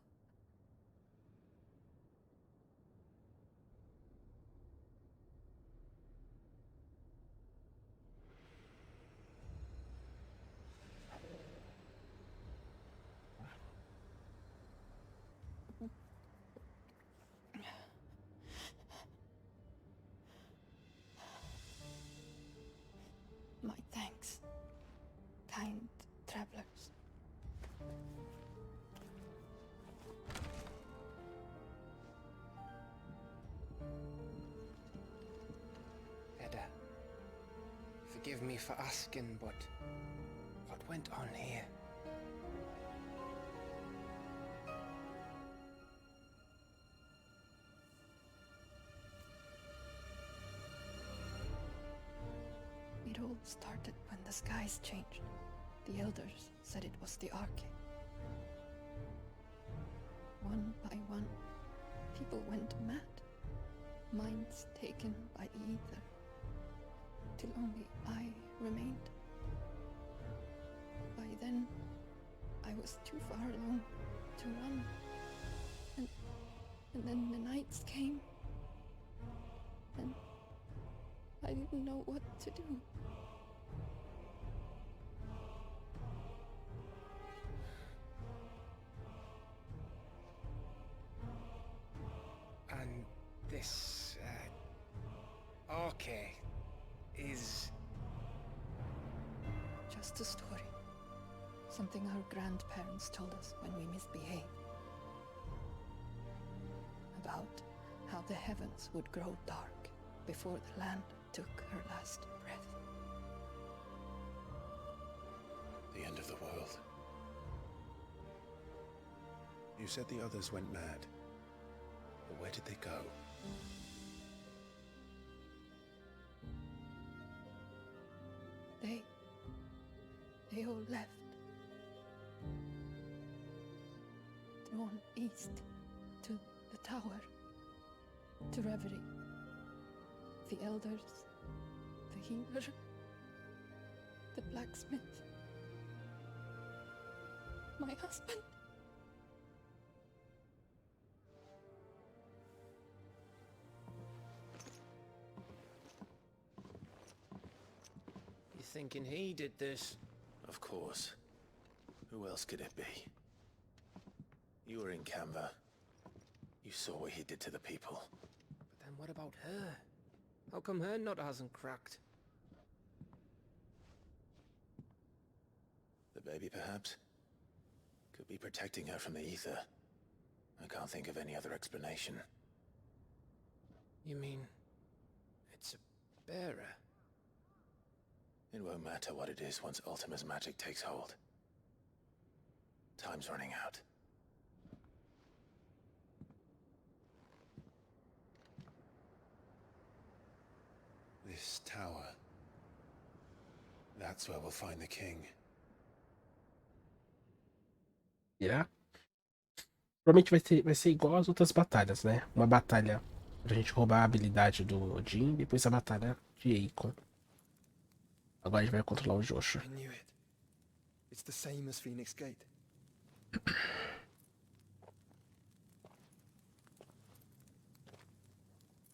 My thanks, kind travelers. Edda, forgive me for asking, but what went on here? It all started when the skies changed. The elders said it was the Arche. One by one, people went mad. Minds taken by the ether. Till only I remained. By then, I was too far along to run. And then the nights came. And I didn't know what to do. And this, Arche is... Just a story. Something our grandparents told us when we misbehaved. About how the heavens would grow dark before the land took her last breath. The end of the world. You said the others went mad. But where did they go? They all left. Drawn east to the tower, to reverie. The elders, the healer, the blacksmith, my husband. You thinking he did this? Of course. Who else could it be? You were in Canva. You saw what he did to the people. But then what about her? How come her nut hasn't cracked? The baby, perhaps? Could be protecting her from the ether. I can't think of any other explanation. You mean... it's a bearer? It won't matter what it is once Ultima's magic takes hold. Time's running out. This tower. That's where we'll find the king. Irá? Provavelmente vai ser igual às outras batalhas, né? Uma batalha pra gente roubar a habilidade do Odin, depois a batalha de Eikon. Agora a gente vai controlar o Joshua. I knew it. It's the same as Phoenix Gate.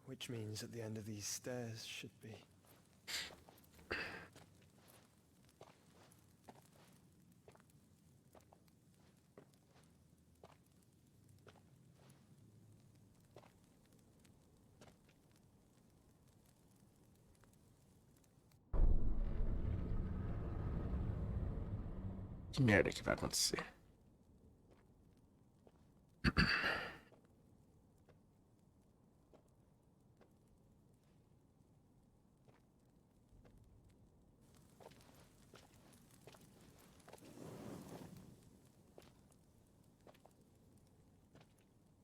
Which means at the end of these stairs should be... Que merda que vai acontecer?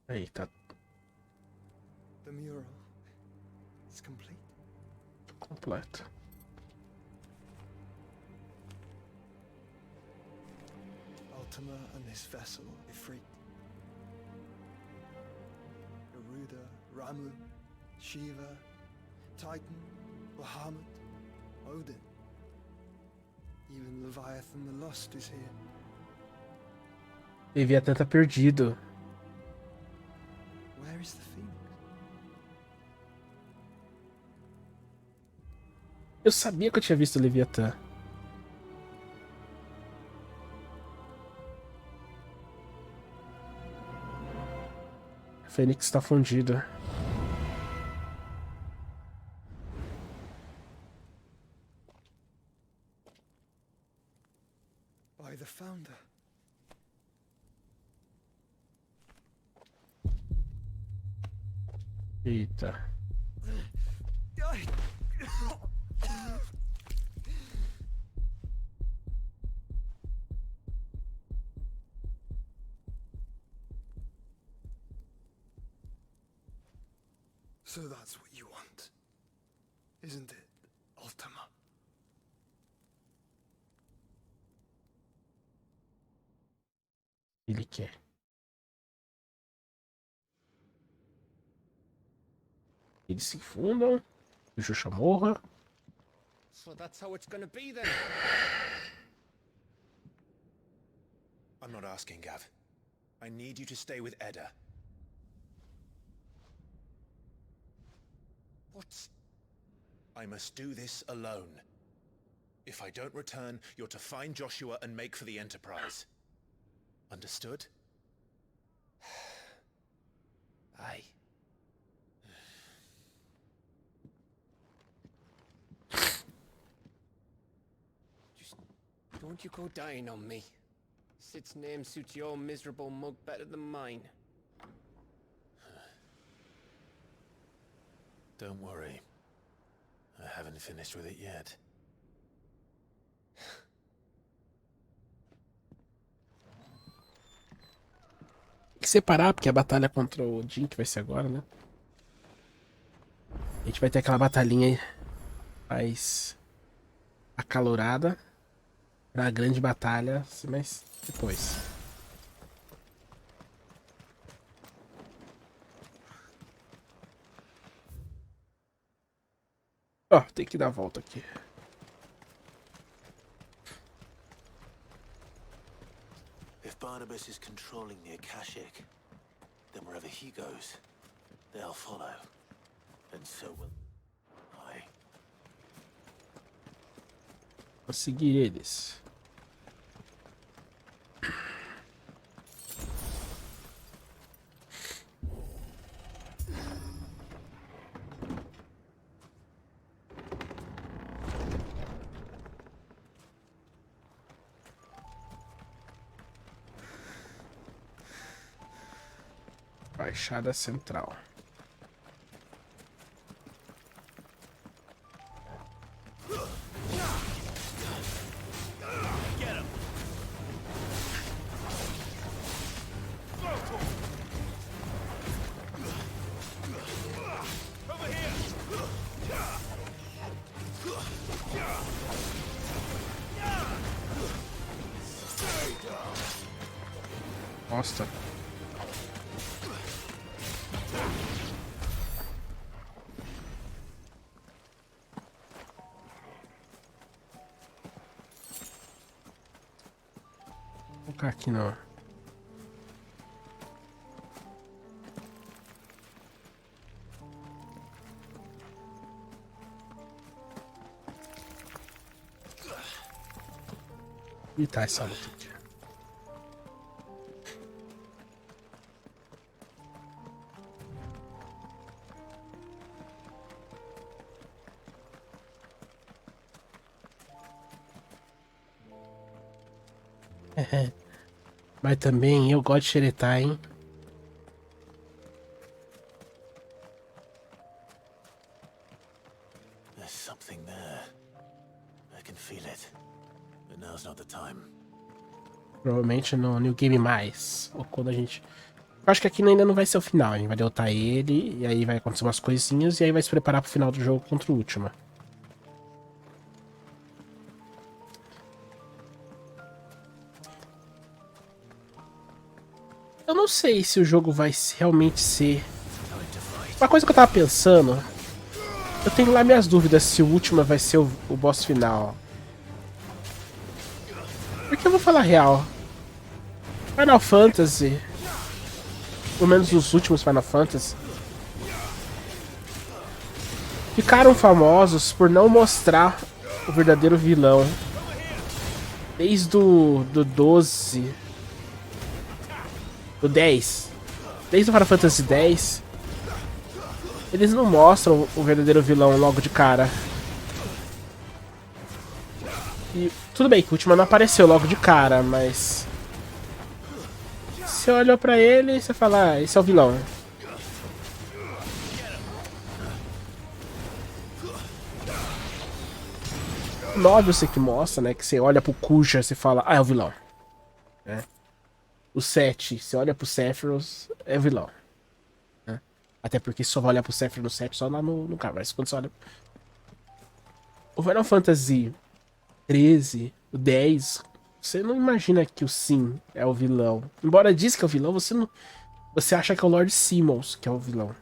Aí, tá The mural is complete. Completo. Ultima and this vessel, Ifrit. Garuda, Ramu, Shiva, Titan, Bahamut, Odin. Even Leviathan the Lost is here. Leviatã tá perdido. Where is the Phoenix? Eu sabia que eu tinha visto o Leviatã. A Fênix tá fundida. By the founder. Eita. So that's what you want, isn't it, Ultima? Ele quer. Eles se fundam. O Xuxa morra. So that's how it's gonna be then. I'm not asking, Gav. I need you to stay with Edda. What's... I must do this alone. If I don't return, you're to find Joshua and make for the Enterprise. Understood? Aye. Just don't you go dying on me. Sid's name suits your miserable mug better than mine. Don't worry. I haven't finished with it yet. Tem que separar, porque a batalha contra o Jin, que vai ser agora, né? A gente vai ter aquela batalhinha mais acalorada. Pra grande batalha, mas depois. Ó, tem que dar a volta aqui. If Barnabas is controlling the Akashic, then wherever he goes, they'll follow. And so will I. Vou seguir eles. Baixada Central. Nossa. Vou colocar aqui não. E tá essa luta aqui. Mas também eu gosto de xeretar, hein? There's something there. I can feel it. But now's not the time. Provavelmente no New Game Mais. Ou quando a gente Eu acho que aqui ainda não vai ser o final. A gente vai derrotar ele, e aí vai acontecer umas coisinhas, e aí vai se preparar pro final do jogo contra o último. Eu não sei se o jogo vai realmente ser... Uma coisa que eu tava pensando... Eu tenho lá minhas dúvidas se o último vai ser o boss final. Porque eu vou falar a real. Final Fantasy... Pelo menos os últimos Final Fantasy... Ficaram famosos por não mostrar o verdadeiro vilão. Desde do 12... Do 10. Desde o Final Fantasy X... Eles não mostram o verdadeiro vilão logo de cara. E tudo bem que o último não apareceu logo de cara, mas... Você olhou pra ele e você fala, ah, esse é o vilão. O 9 eu sei que mostra, né? Que você olha pro Kuja e você fala, ah, é o vilão. É. O 7, você olha pro Sephiroth, é o vilão. É. Até porque só vai olhar pro Sephiroth no 7 só lá no cara. Mas quando você olha... O Final Fantasy 13, o 10, você não imagina que o Sim é o vilão. Embora diz que é o vilão, você não... Você acha que é o Lord Simmons que é o vilão.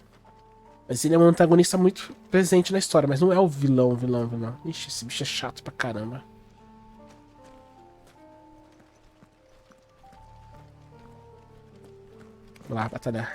Mas ele é um antagonista muito presente na história, mas não é o vilão, vilão. Ixi, esse bicho é chato pra caramba. Vamos lá, batalhar.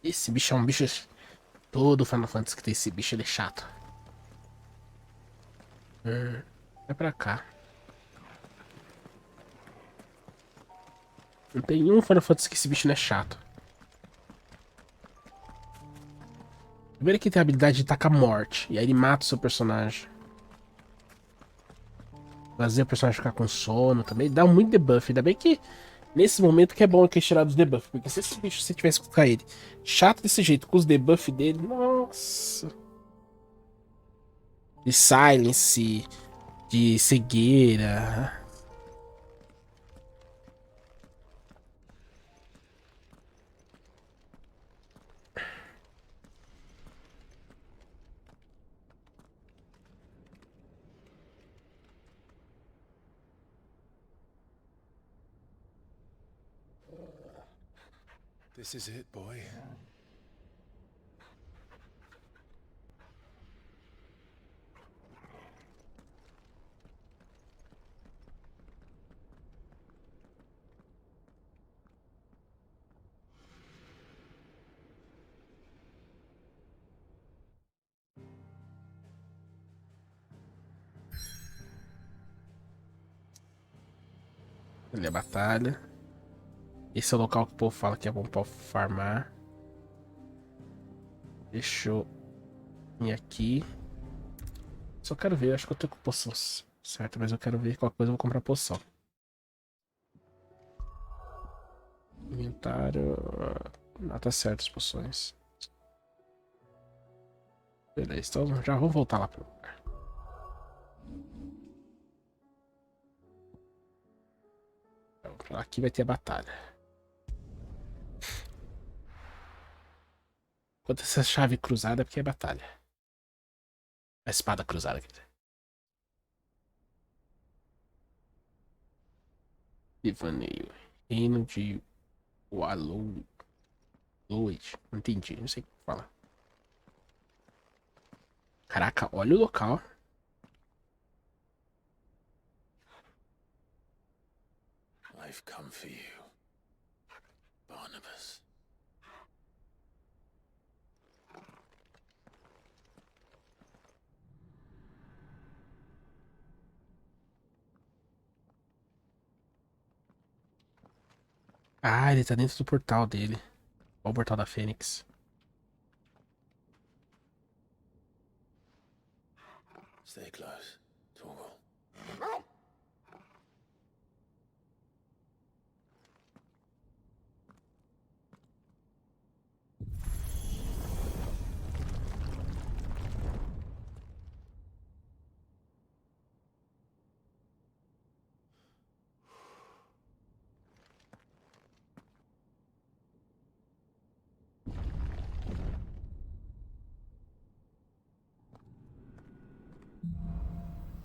Esse bicho é um bicho... Todo Final Fantasy que tem esse bicho, ele é chato. Vai pra cá. Não tem um Final Fantasy que esse bicho não é chato. Primeiro que tem a habilidade de tacar morte. E aí ele mata o seu personagem. Fazer o personagem ficar com sono também. Dá muito debuff. Ainda bem que nesse momento que é bom que é tirar dos debuffs. Porque se esse bicho você tivesse que colocar ele chato desse jeito, com os debuffs dele, nossa. De silence, de cegueira. This is it, boy. Ali é a batalha. Esse é o local que o povo fala que é bom pra farmar. Deixa eu ir aqui. Só quero ver, acho que eu tô com poção certo, mas eu quero ver qualquer coisa eu vou comprar poção. Inventário. Ah, tá certo as poções. Beleza, então já vou voltar lá pro lugar. Então, aqui vai ter a batalha. Quanto essa chave cruzada é porque é batalha. A espada cruzada, quer dizer. Devaneio. Reino de Wallow. Lloyd. Não entendi, não sei o que falar. Caraca, olha o local. I've come for you, Barnabas. Ah, ele tá dentro do portal dele. Olha o portal da Fênix. Stay close, Torgal.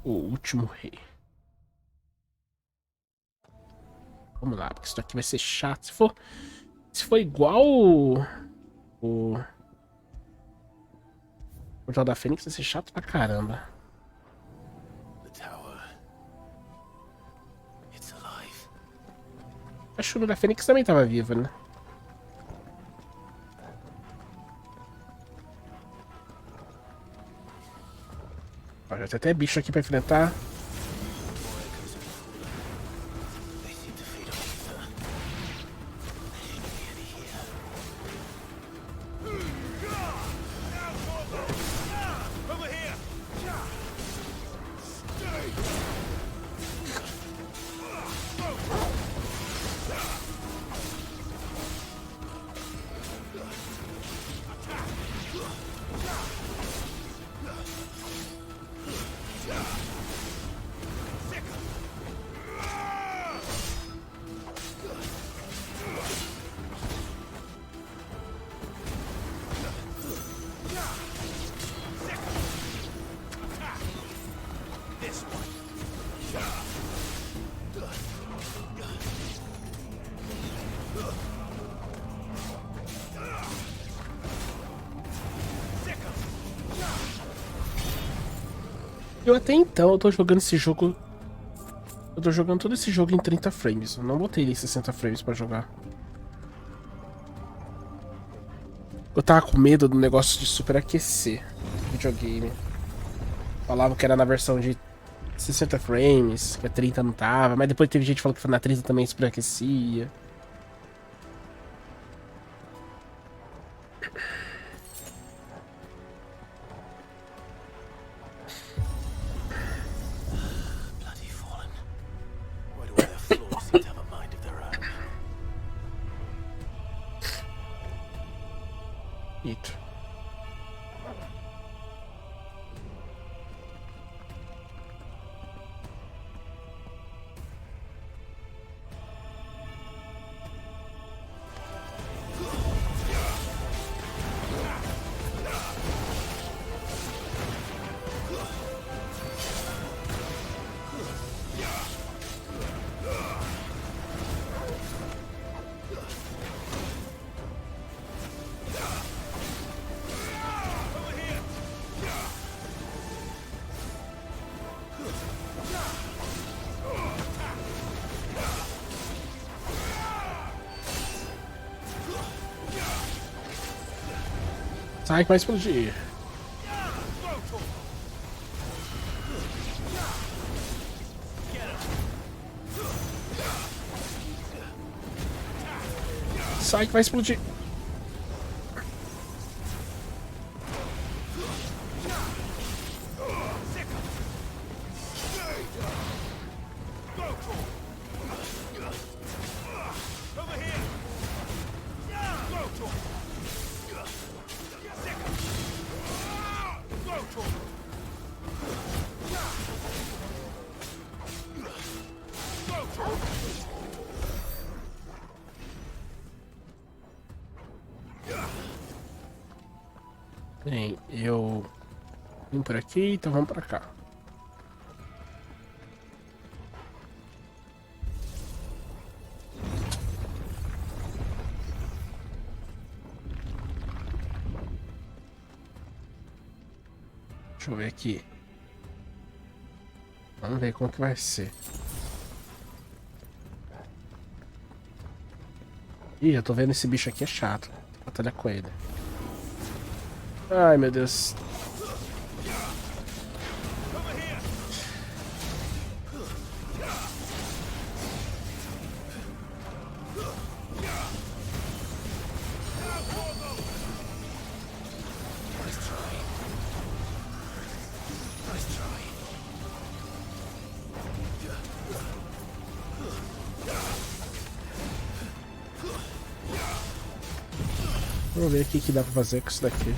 O último rei. Vamos lá, porque isso daqui vai ser chato. Se for igual o portal da Fênix, vai ser chato pra caramba. The tower. It's alive. Acho que o da Fênix também tava vivo, né? Ó, já tem até bicho aqui pra enfrentar. They seem to feed on ether. There shouldn't be any here. Over here! Eu até então, eu tô jogando esse jogo. Eu tô jogando todo esse jogo em 30 frames. Eu não botei ele em 60 frames pra jogar. Eu tava com medo do negócio de superaquecer o videogame. Falavam que era na versão de 60 frames, que a 30 não tava. Mas depois teve gente que falou que na 30 também superaquecia. Bloody fallen. Why do all their floors seem to have a mind of their own? Eita. Sai que vai explodir. Sai que vai explodir. Bem, eu vim por aqui, então vamos pra cá. Deixa eu ver aqui. Vamos ver como que vai ser. Ih, eu tô vendo esse bicho aqui é chato. Batalha com ele. Ai, meu Deus. Vamos ver o que dá pra fazer com isso daqui.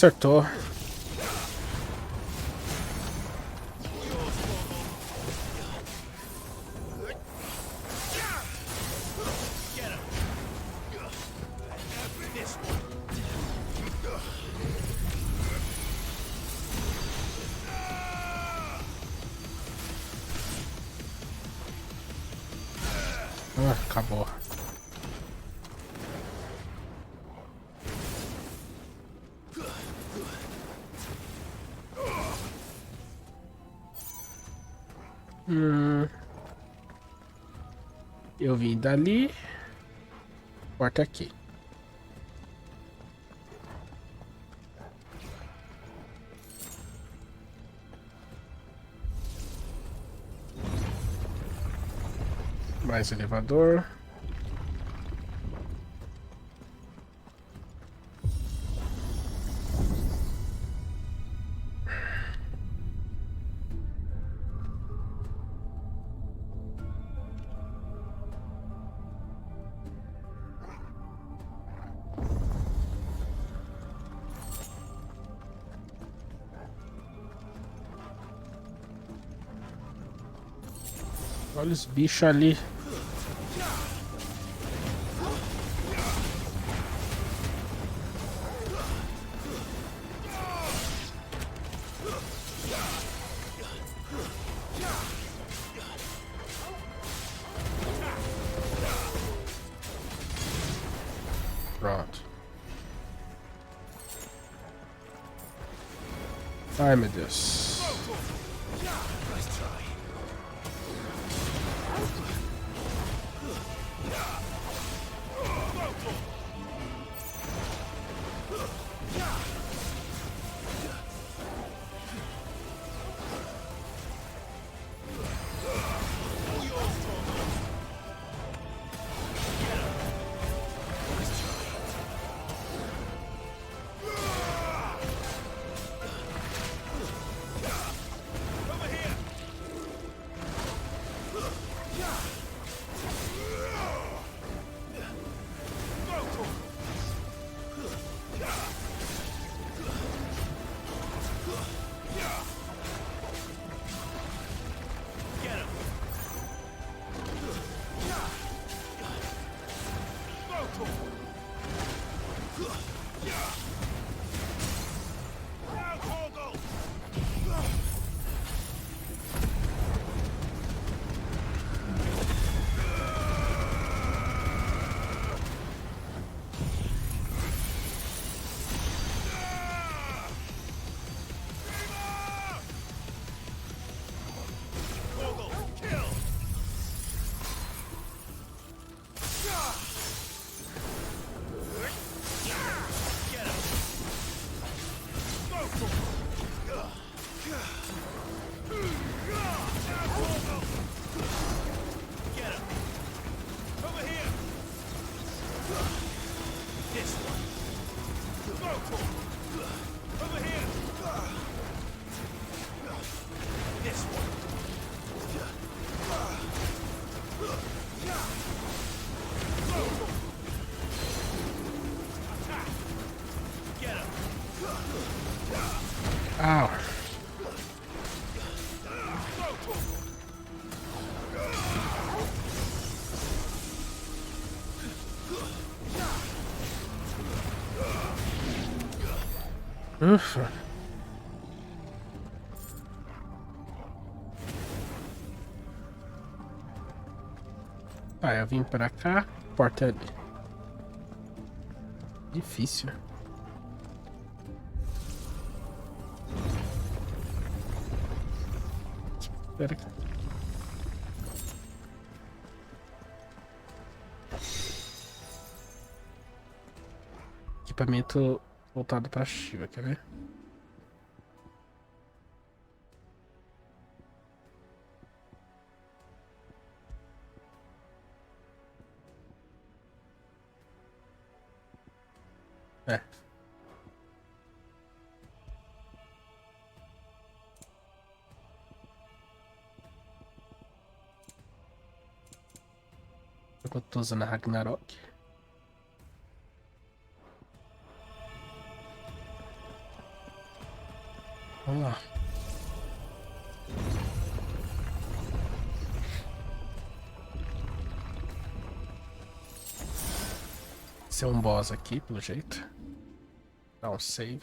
Acertou. Ah, acabou. Eu vim dali. Porta aqui. Mais elevador. Olha os bichos ali. Pronto. Ai, meu Deus. Ow. Ufa. Tá, eu vim pra cá. Porta ali. Difícil. Espera aqui. Equipamento voltado pra Shiva, quer ver? É. Eu tô usando a Ragnarok. Vamos lá. Esse é um boss aqui, pelo jeito. Dá um save.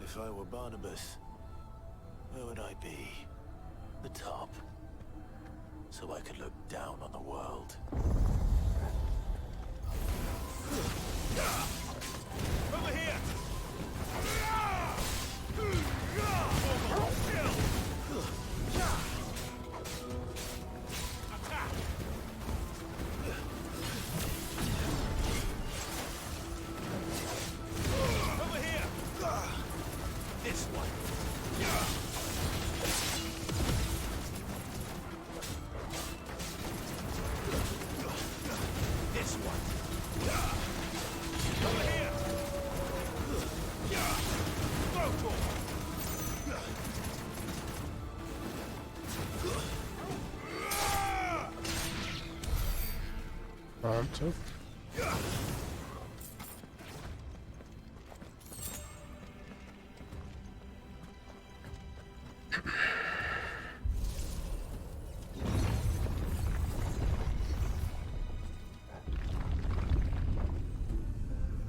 If I were Barnabas, where would I be? The top. So I could look down on the world. Over here! Over here! This one. This one. Over here. Go. Pronto.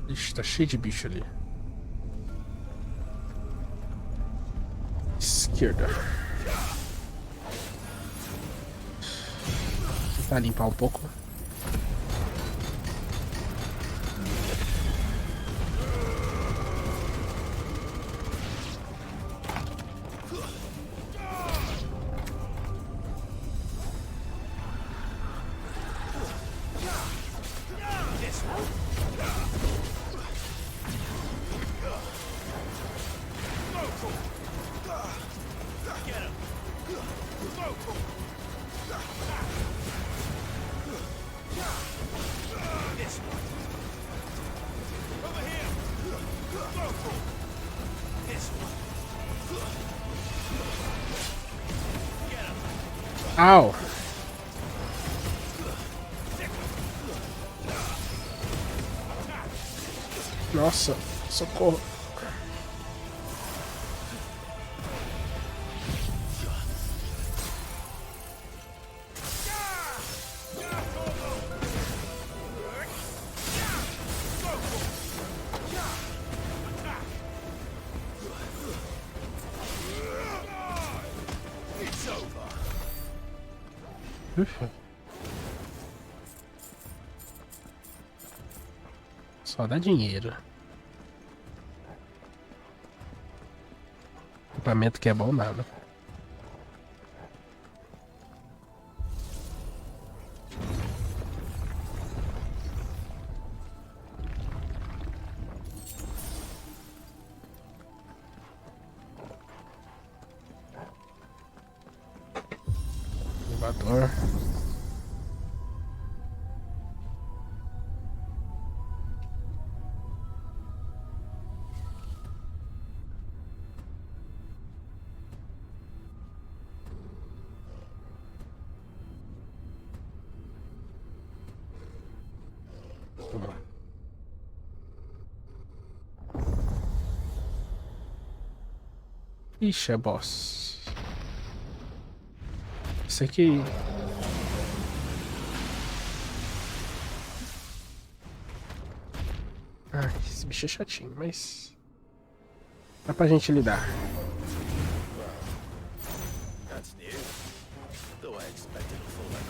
Ixi, tá cheio de bicho ali. Esquerda. Vou tentar limpar um pouco. Au! Nossa, socorro. Ufa. Só dá dinheiro. Equipamento que é bom, nada. Elevador. Ixi, é boss. Isso aqui. Ah, esse bicho é chatinho, mas dá pra gente lidar. That's new. Though I expected a full like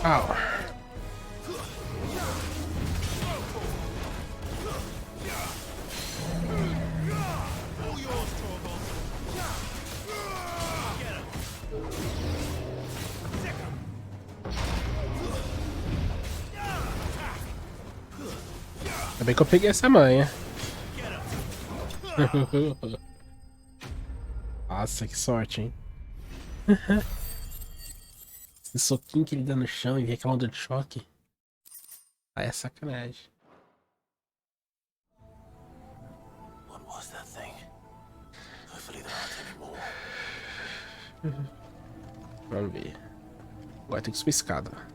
Au. Ainda bem que eu peguei essa manha. Nossa, que sorte, hein? Esse soquinho que ele dá no chão e vê aquela onda de choque. Ah, é sacanagem. What was that thing? Hopefully there aren't any more. Vamos ver. Agora tem que subir a escada.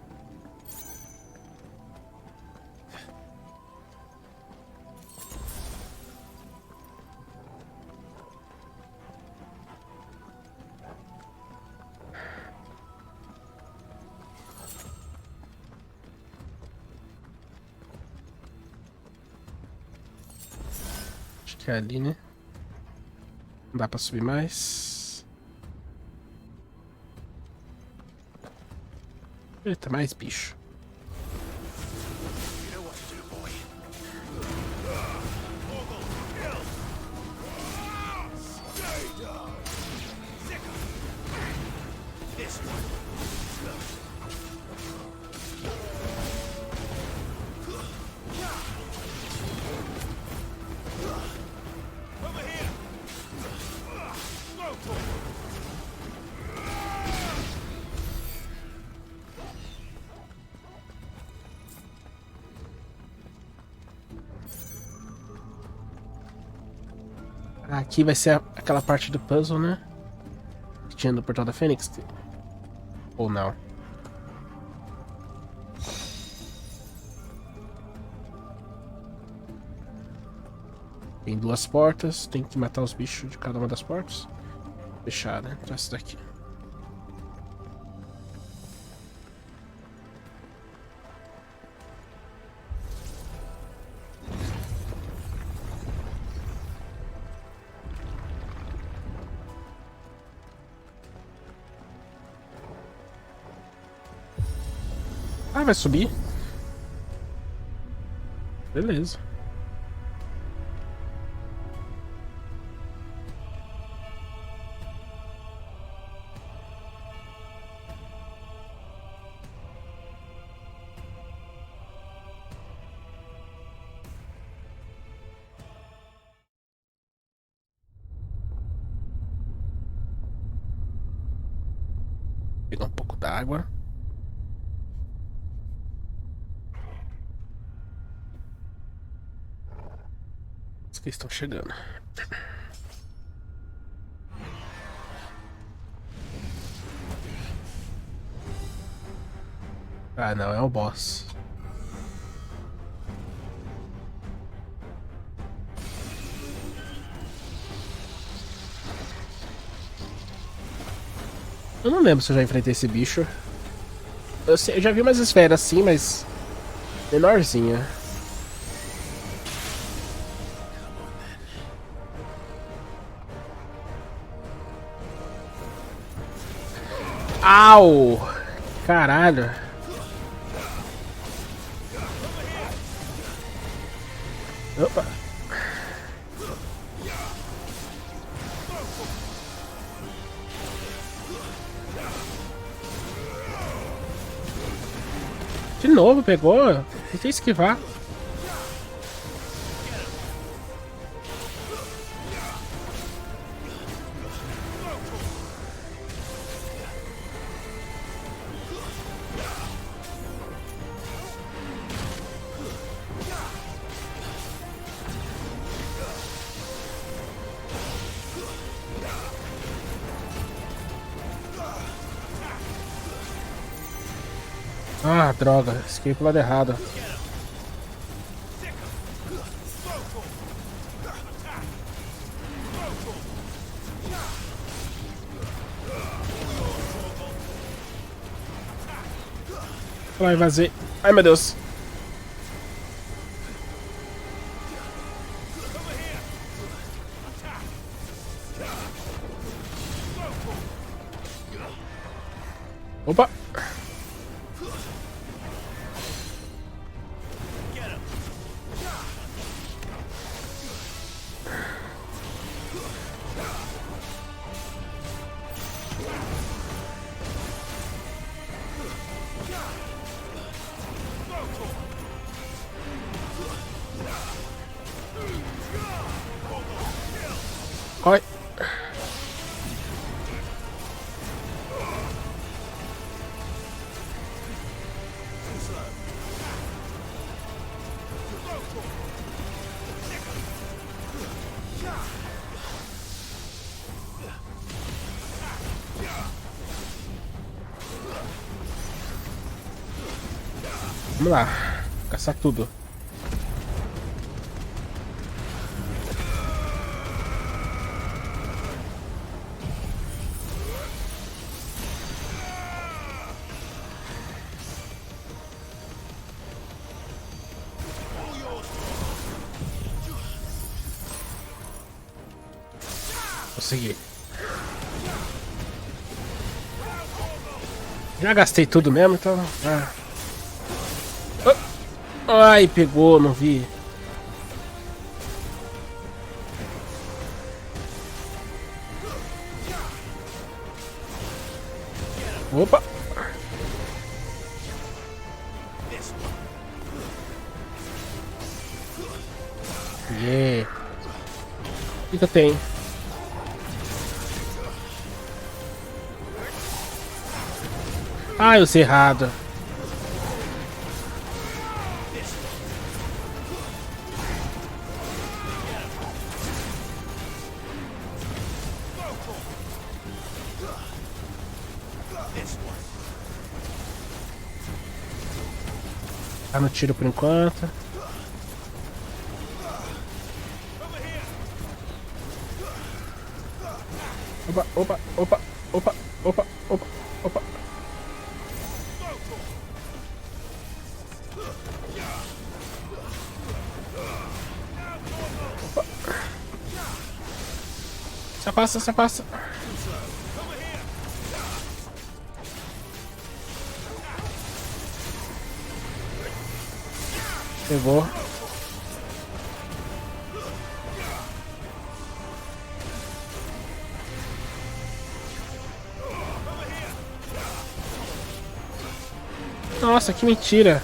Acho que é ali, né? Não dá pra subir mais. Eita, mais bicho. You know what to do, boy. Stay down. This one. Over here. Aqui vai ser aquela parte do puzzle, né? Que tinha no Portal da Fênix. Ou não? Tem 2 portas, tem que matar os bichos de cada uma das portas. Fechada, entra essa daqui. Ah, vai subir? Beleza. Pegar um pouco d'água. Os que estão chegando. Ah, não, é o boss. Eu não lembro se eu já enfrentei esse bicho. Eu já vi umas esferas assim, mas menorzinha. Au! Caralho. Opa. De novo, pegou? Tentei esquivar. Ah, droga, esqueci pro lado errado. Vai, vazei. Ai, meu Deus. Opa. Ai. Vamos lá, caçar tudo. Consegui. Já gastei tudo mesmo, então. Ah. Ai, pegou, não vi. Opa. Yeah. O que eu tenho? Ah, eu sei errado. Tá no tiro por enquanto. Opa, opa, opa, opa, opa, opa, opa. Opa. Se passa, se passa. Pegou. Nossa, que mentira.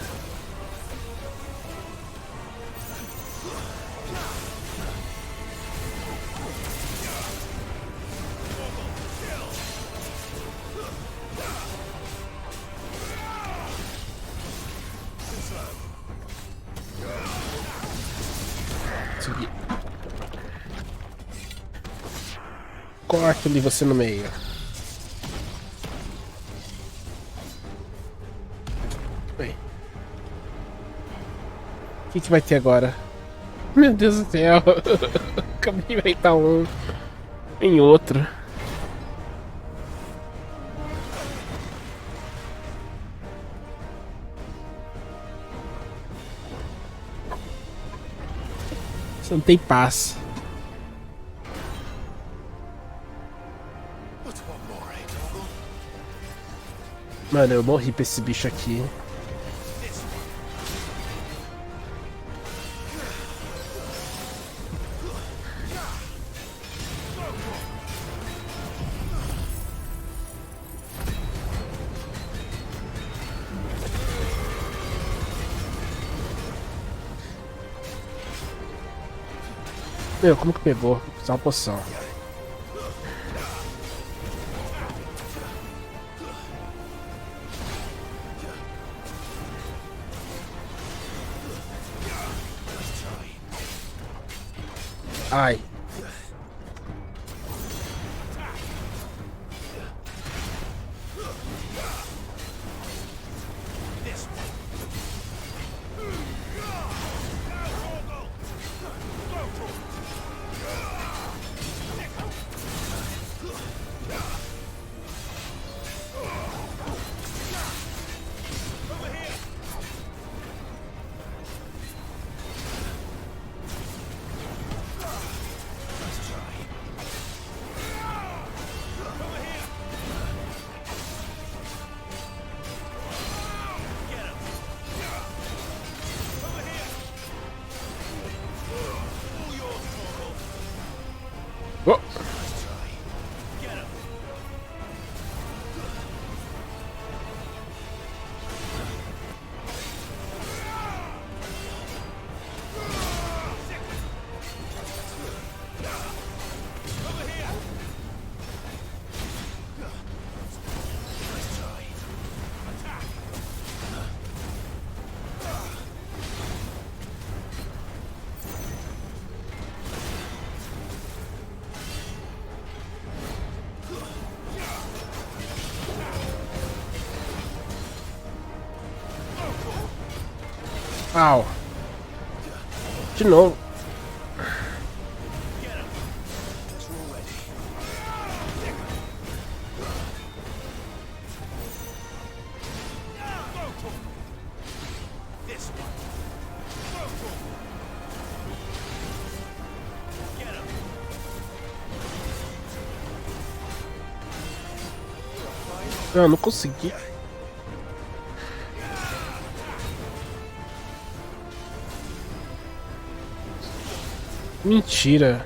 Consegui. Corta ali você no meio. Bem. O que vai ter agora? Meu Deus do céu. Acabei de estar um em outro. Você não tem paz. Mano, eu morri pra esse bicho aqui. Meu, como que pegou? Vou precisar uma poção. Ai. Oh. Au. De novo. Não, não consegui. Mentira.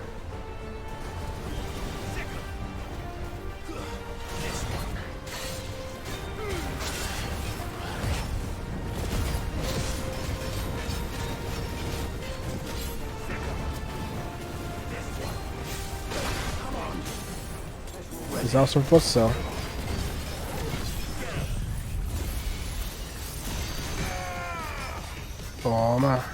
Usar a sua poção. Toma.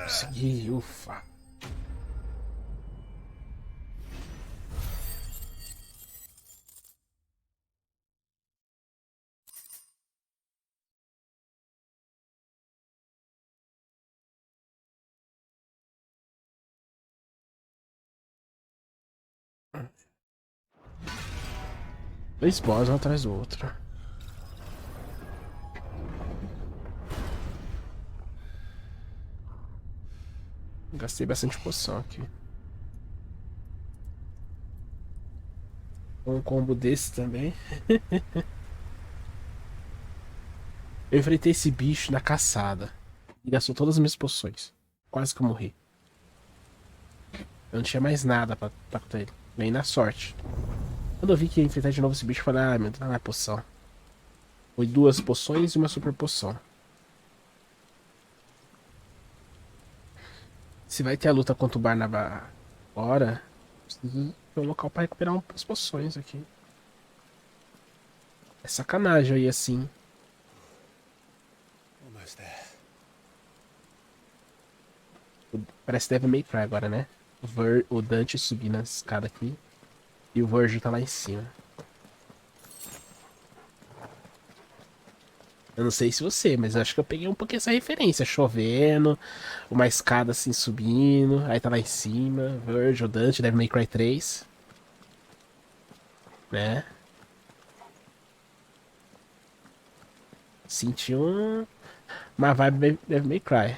Consegui, ufa. Dois boss um atrás do outro. Gastei bastante poção aqui. Um combo desse também. Eu enfrentei esse bicho na caçada. E gastou todas as minhas poções. Quase que eu morri. Eu não tinha mais nada pra contra ele. Ganhei na sorte. Quando eu vi que ia enfrentar de novo esse bicho, eu falei, ah, meu Deus, não é poção. Foi 2 poções e uma super poção. Se vai ter a luta contra o Barnabá agora, preciso ter um local pra recuperar umas poções aqui. É sacanagem aí assim. Almost there. Parece Devil May Cry agora, né? O Dante subindo a escada aqui. E o Virgil tá lá em cima. Eu não sei se você, mas eu acho que eu peguei um pouquinho essa referência. Chovendo, uma escada assim subindo. Aí tá lá em cima. Virgil, Dante, Devil May Cry 3. Né? Senti uma vibe Devil May Cry.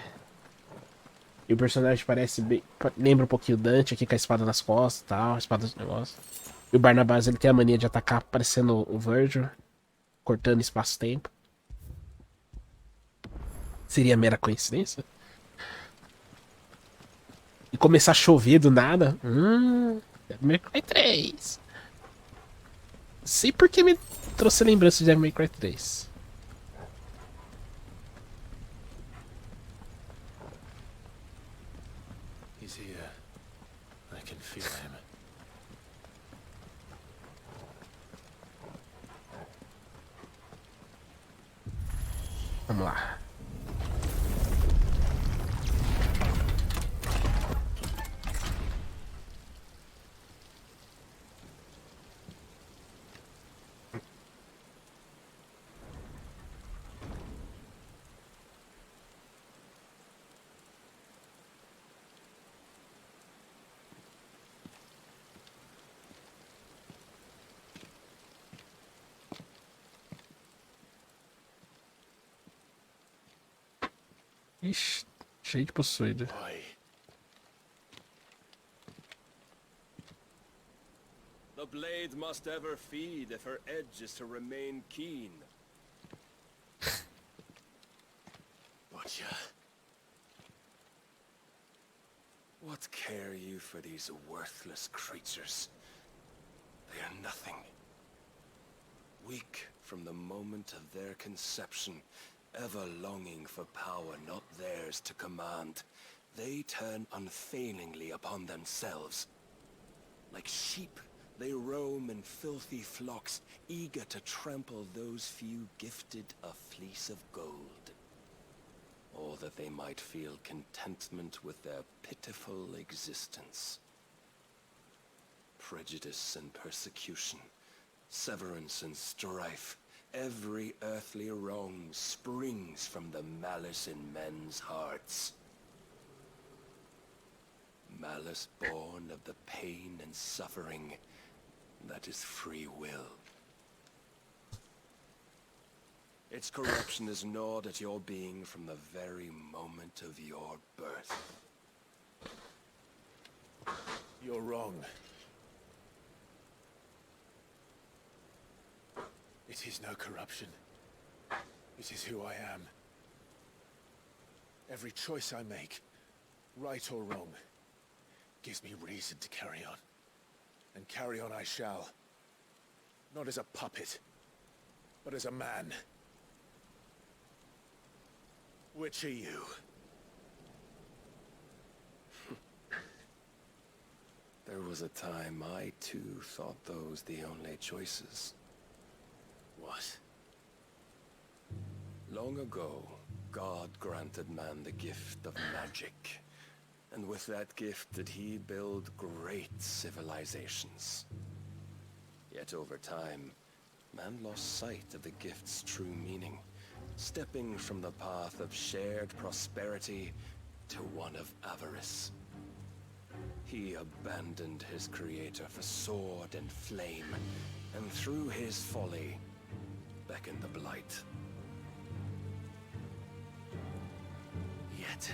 E o personagem parece bem. Lembra um pouquinho o Dante aqui com a espada nas costas e tal. A espada dos negócios. E o Barnabás ele tem a mania de atacar parecendo o Virgil, cortando espaço-tempo. Seria mera coincidência? E começar a chover do nada? Devil May Cry 3. Sei por que me trouxe lembrança de Devil May Cry 3. He's here. I can feel him. Vamos lá. Ixi, cheio de possuído. Why? The blade must ever feed if her edge is to remain keen. Butcher. What care you for these worthless creatures? They are nothing. Weak from the moment of their conception, ever longing for power not theirs to command, they turn unfailingly upon themselves. Like sheep, they roam in filthy flocks, eager to trample those few gifted a fleece of gold. Or that they might feel contentment with their pitiful existence. Prejudice and persecution, severance and strife, every earthly wrong springs from the malice in men's hearts. Malice born of the pain and suffering that is free will. Its corruption is gnawed at your being from the very moment of your birth. You're wrong. It is no corruption. It is who I am. Every choice I make, right or wrong, gives me reason to carry on. And carry on I shall. Not as a puppet, but as a man. Which are you? There was a time I too thought those the only choices. What? Long ago, God granted man the gift of magic. And with that gift did he build great civilizations. Yet over time, man lost sight of the gift's true meaning, stepping from the path of shared prosperity to one of avarice. He abandoned his creator for sword and flame, and through his folly, beckoned the blight. Yet,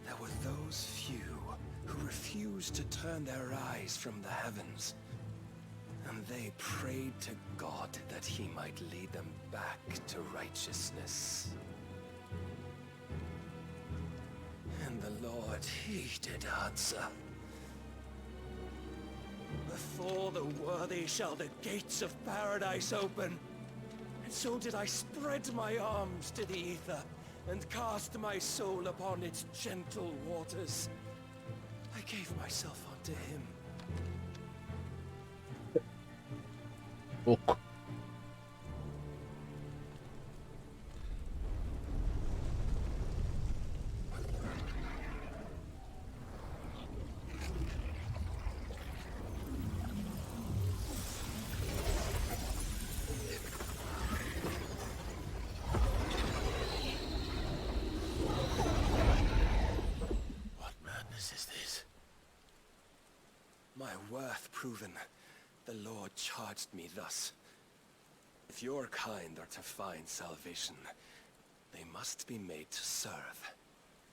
there were those few who refused to turn their eyes from the heavens, and they prayed to God that he might lead them back to righteousness. And the Lord, he did answer. Before the worthy shall the gates of paradise open. And so did I spread my arms to the ether, and cast my soul upon its gentle waters. I gave myself unto him. Pouco. What madness is this? My worth proven, the Lord charged me thus. If your kind are to find salvation, they must be made to serve.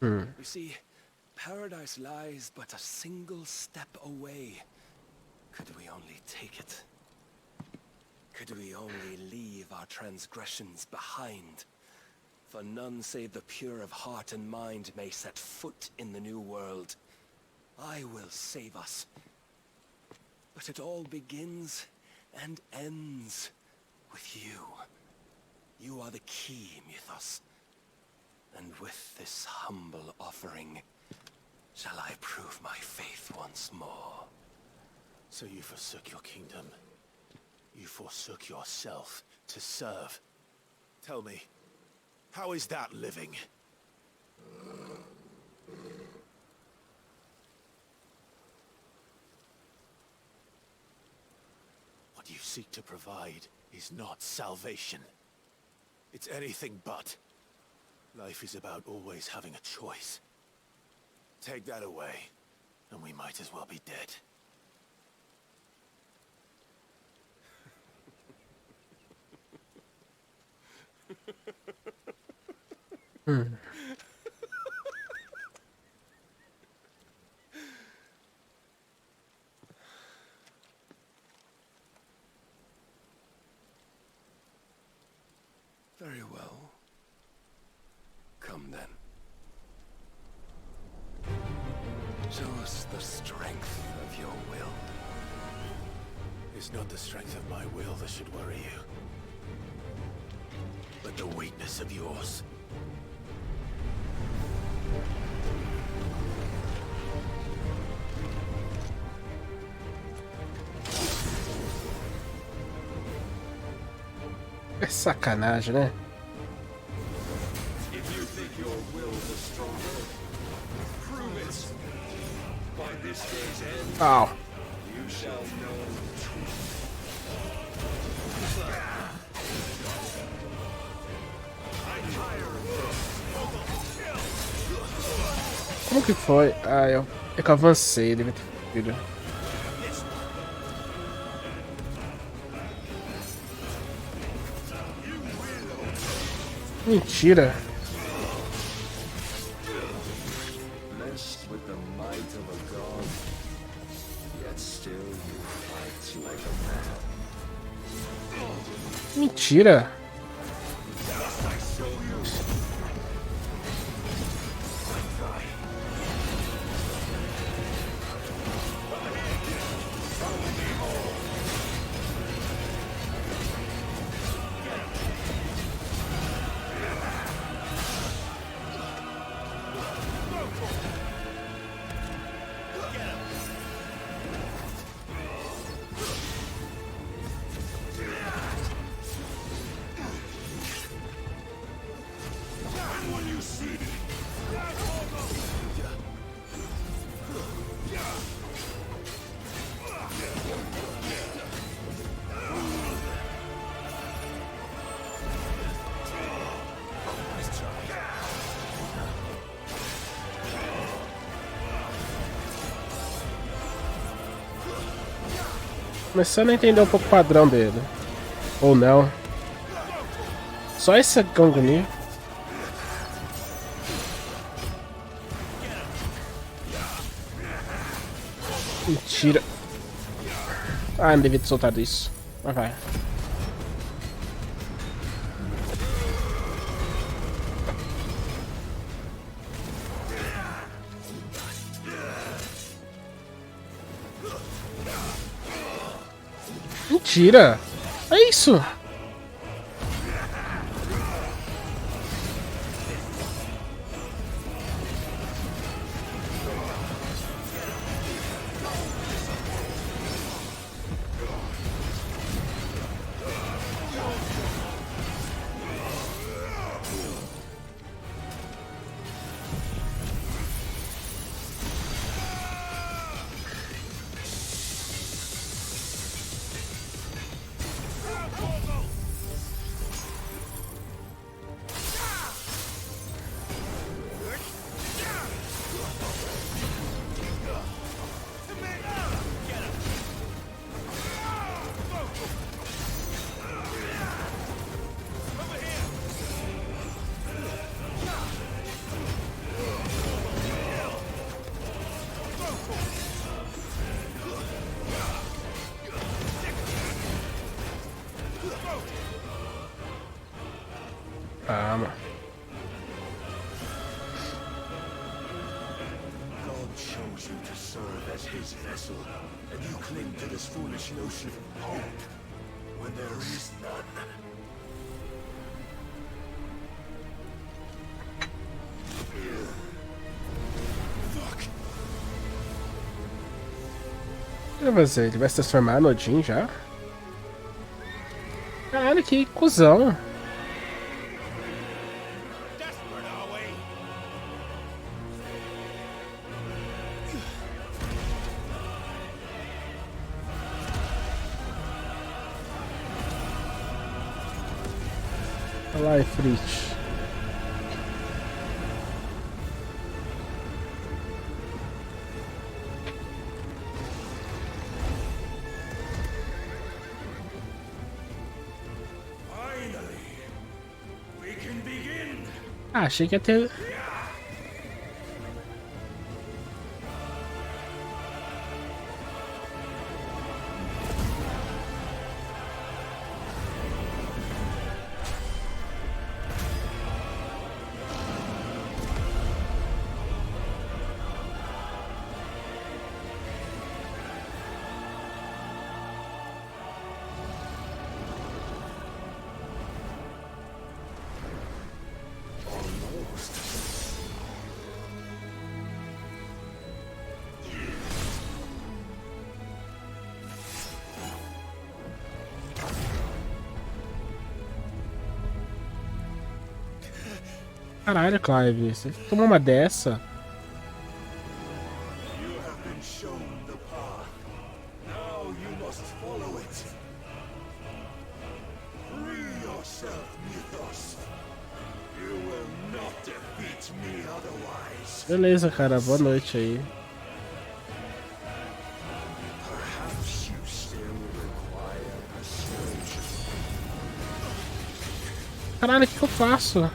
You see, paradise lies but a single step away. Could we only take it? Could we only leave our transgressions behind? For none save the pure of heart and mind may set foot in the new world. I will save us. But it all begins and ends with you. You are the key, Mythos. And with this humble offering, shall I prove my faith once more. So you forsook your kingdom. You forsook yourself to serve. Tell me, how is that living? What you seek to provide is not salvation. It's anything but. Life is about always having a choice. Take that away, and we might as well be dead. Very well. Come then. Show us the strength of your will. It's not the strength of my will that should worry you, but the weakness of yours. É sacanagem, né? If you think your will is stronger, prove it. By this day's end, Au. you shall know the truth. Como que foi? Ah, é que eu avancei, devia ter filho. Mentira. Blessed with the might of a god, yet still you fight like a man. Mentira. Começando a entender um pouco o padrão dele. Ou não. Só esse gangue ali. Mentira. Ah, não devia ter soltado isso. Mas vai. Mentira! É isso! Ah, mano. God chose you to serve as his vessel, and you cling to this foolish notion of hope when there is none. O que vai fazer? Ele vai se transformar no Odin já? Caralho, que cuzão. Olha lá, Ifrit. Ah, achei que ia ter... Caralho, Clive, você tomou uma dessa? You have been shown the path. Now you must follow it. Free yourself, Mythos. You will not defeat me otherwise. Beleza, cara, boa noite aí. Perhaps you still require persuasion. Caralho, o que eu faço?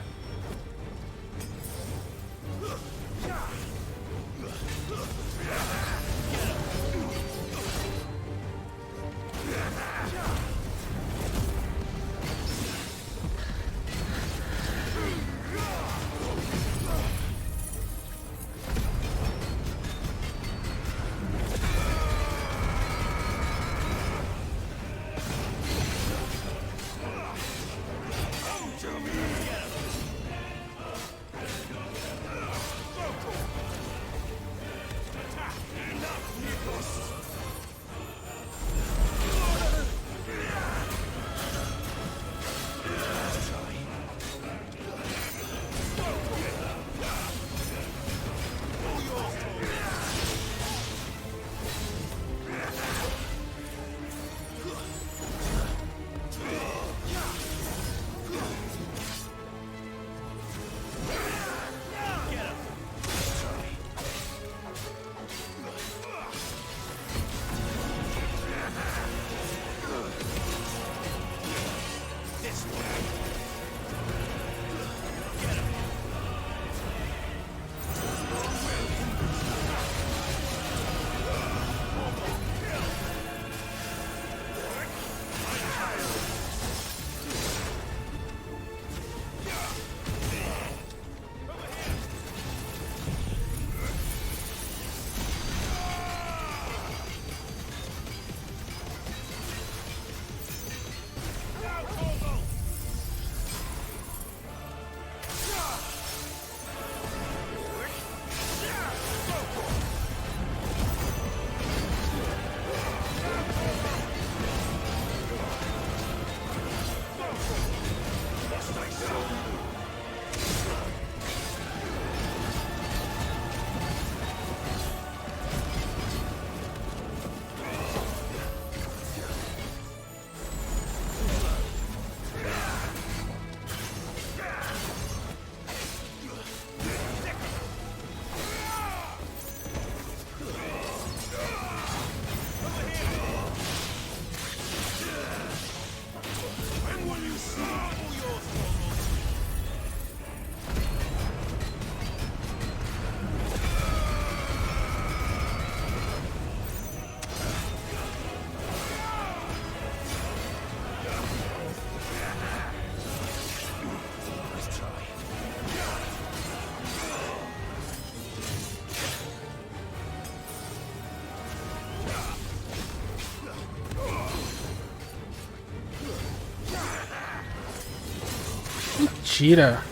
Mentira.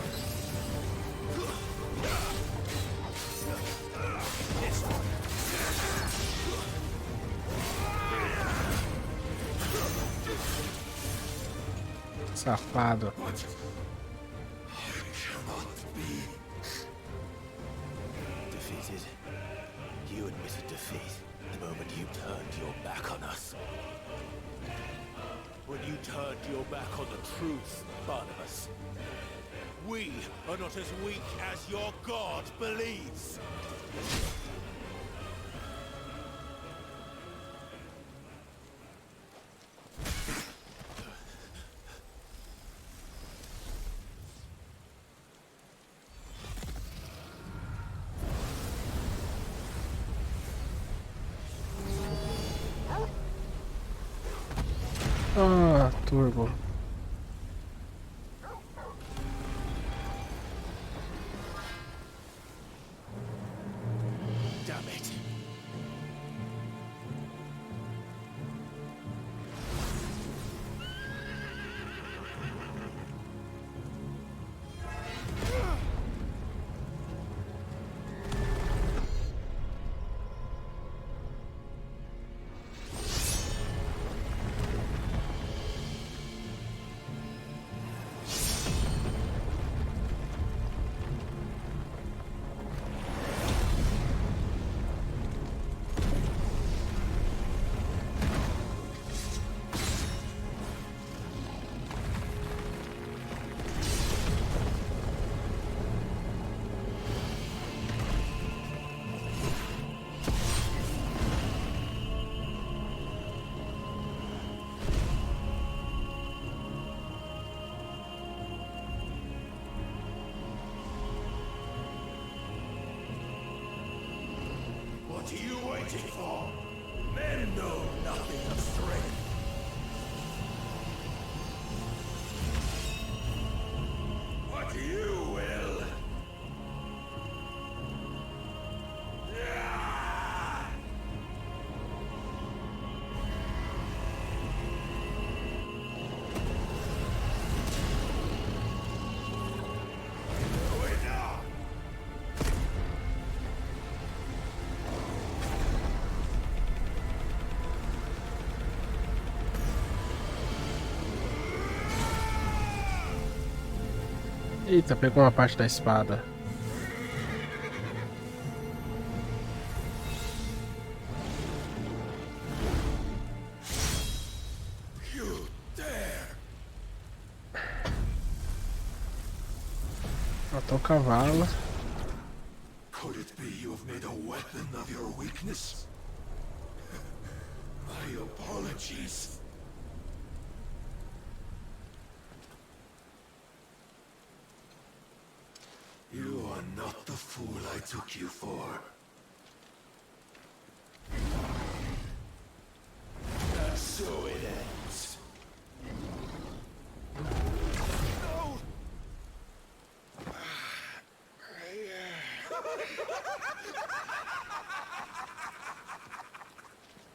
Safado. Defeated? You admitted defeat the moment you turned your back on us. When you turned your back on the truth, Barnabas. We are not as weak as your god believes. Ah, turbo. Damn it. What are you waiting for? Men know nothing of strength. What you will. Eita, pegou uma parte da espada. You dare! Matou o cavalo. Could it be you have made a weapon of your weakness? My apologies. You are not the fool I took you for. And so it ends. No!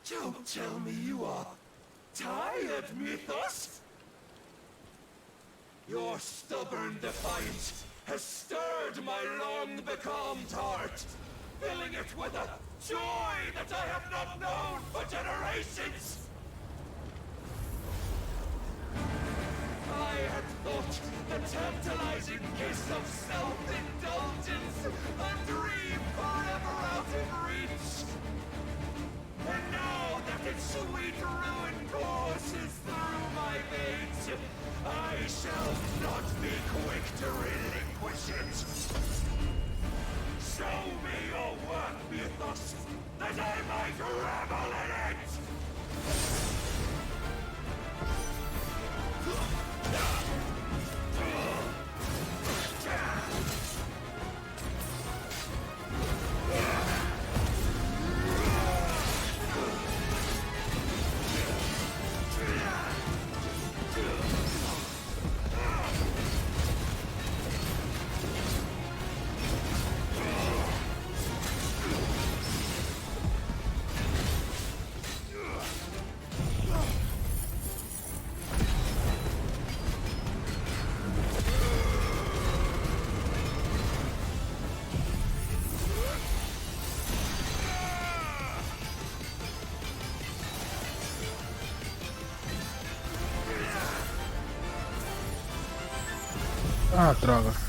Don't tell me you are tired, Mythos! Your stubborn defiance has stirred my long-becalmed heart, filling it with a joy that I have not known for generations! I had thought the tantalizing kiss of self-indulgence a dream forever out of reach. And now that its sweet ruin courses through my veins, I shall not be quick to relinquish it. Show me your work, Mythos, that I might revel in it! Ah, droga.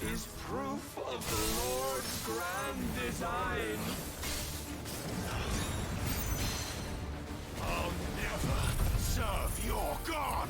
Is proof of the Lord's grand design. I'll never serve your god!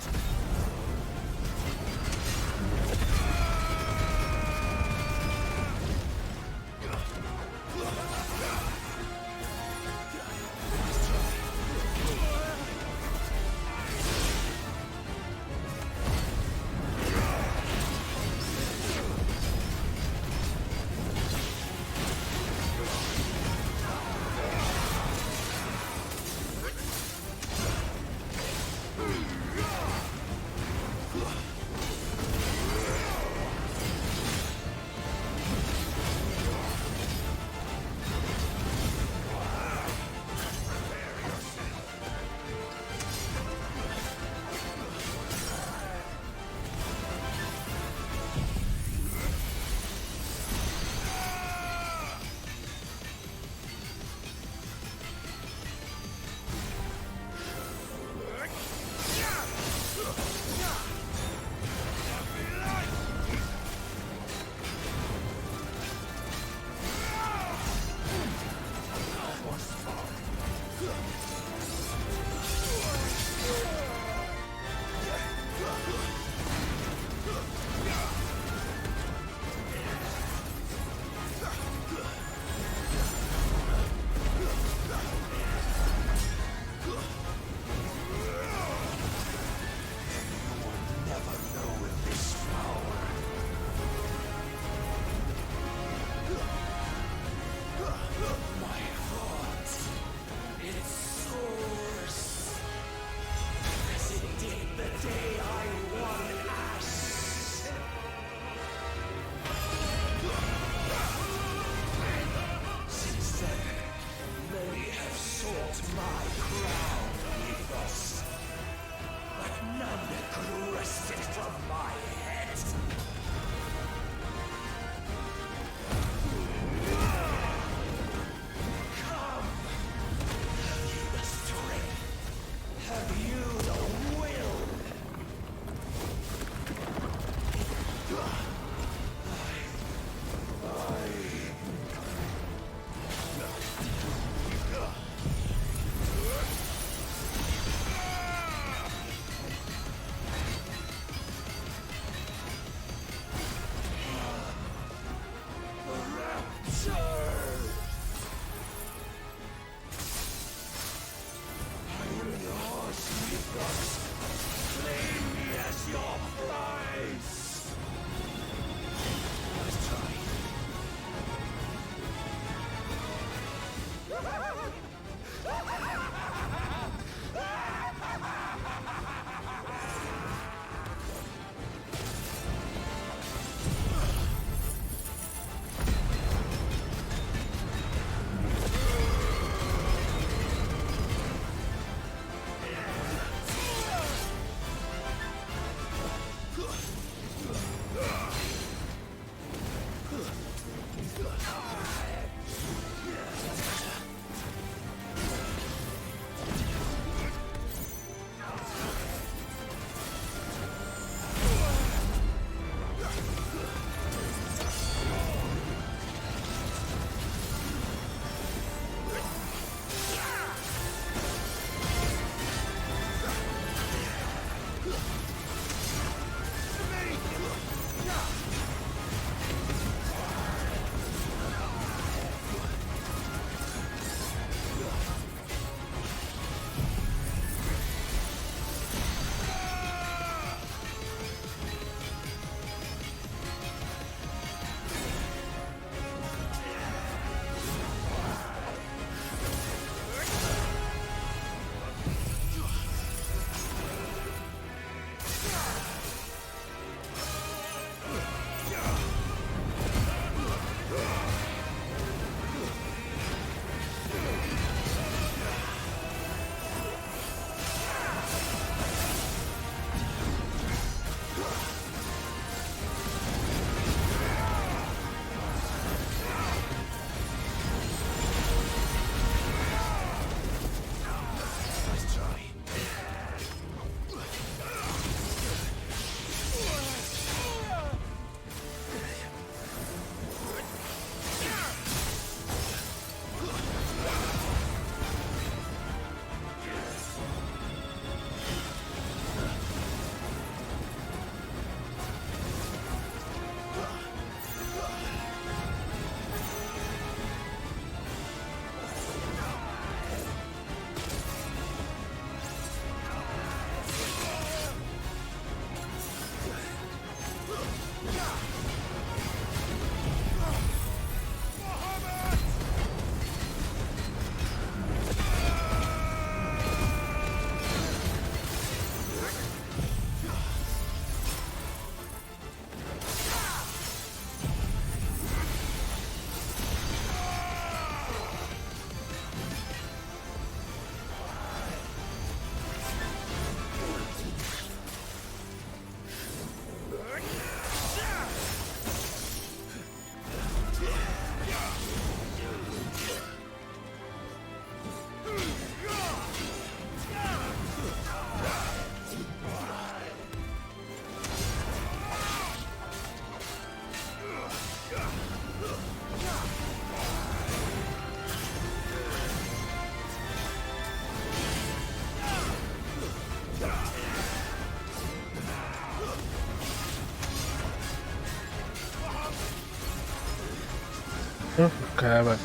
Caramba.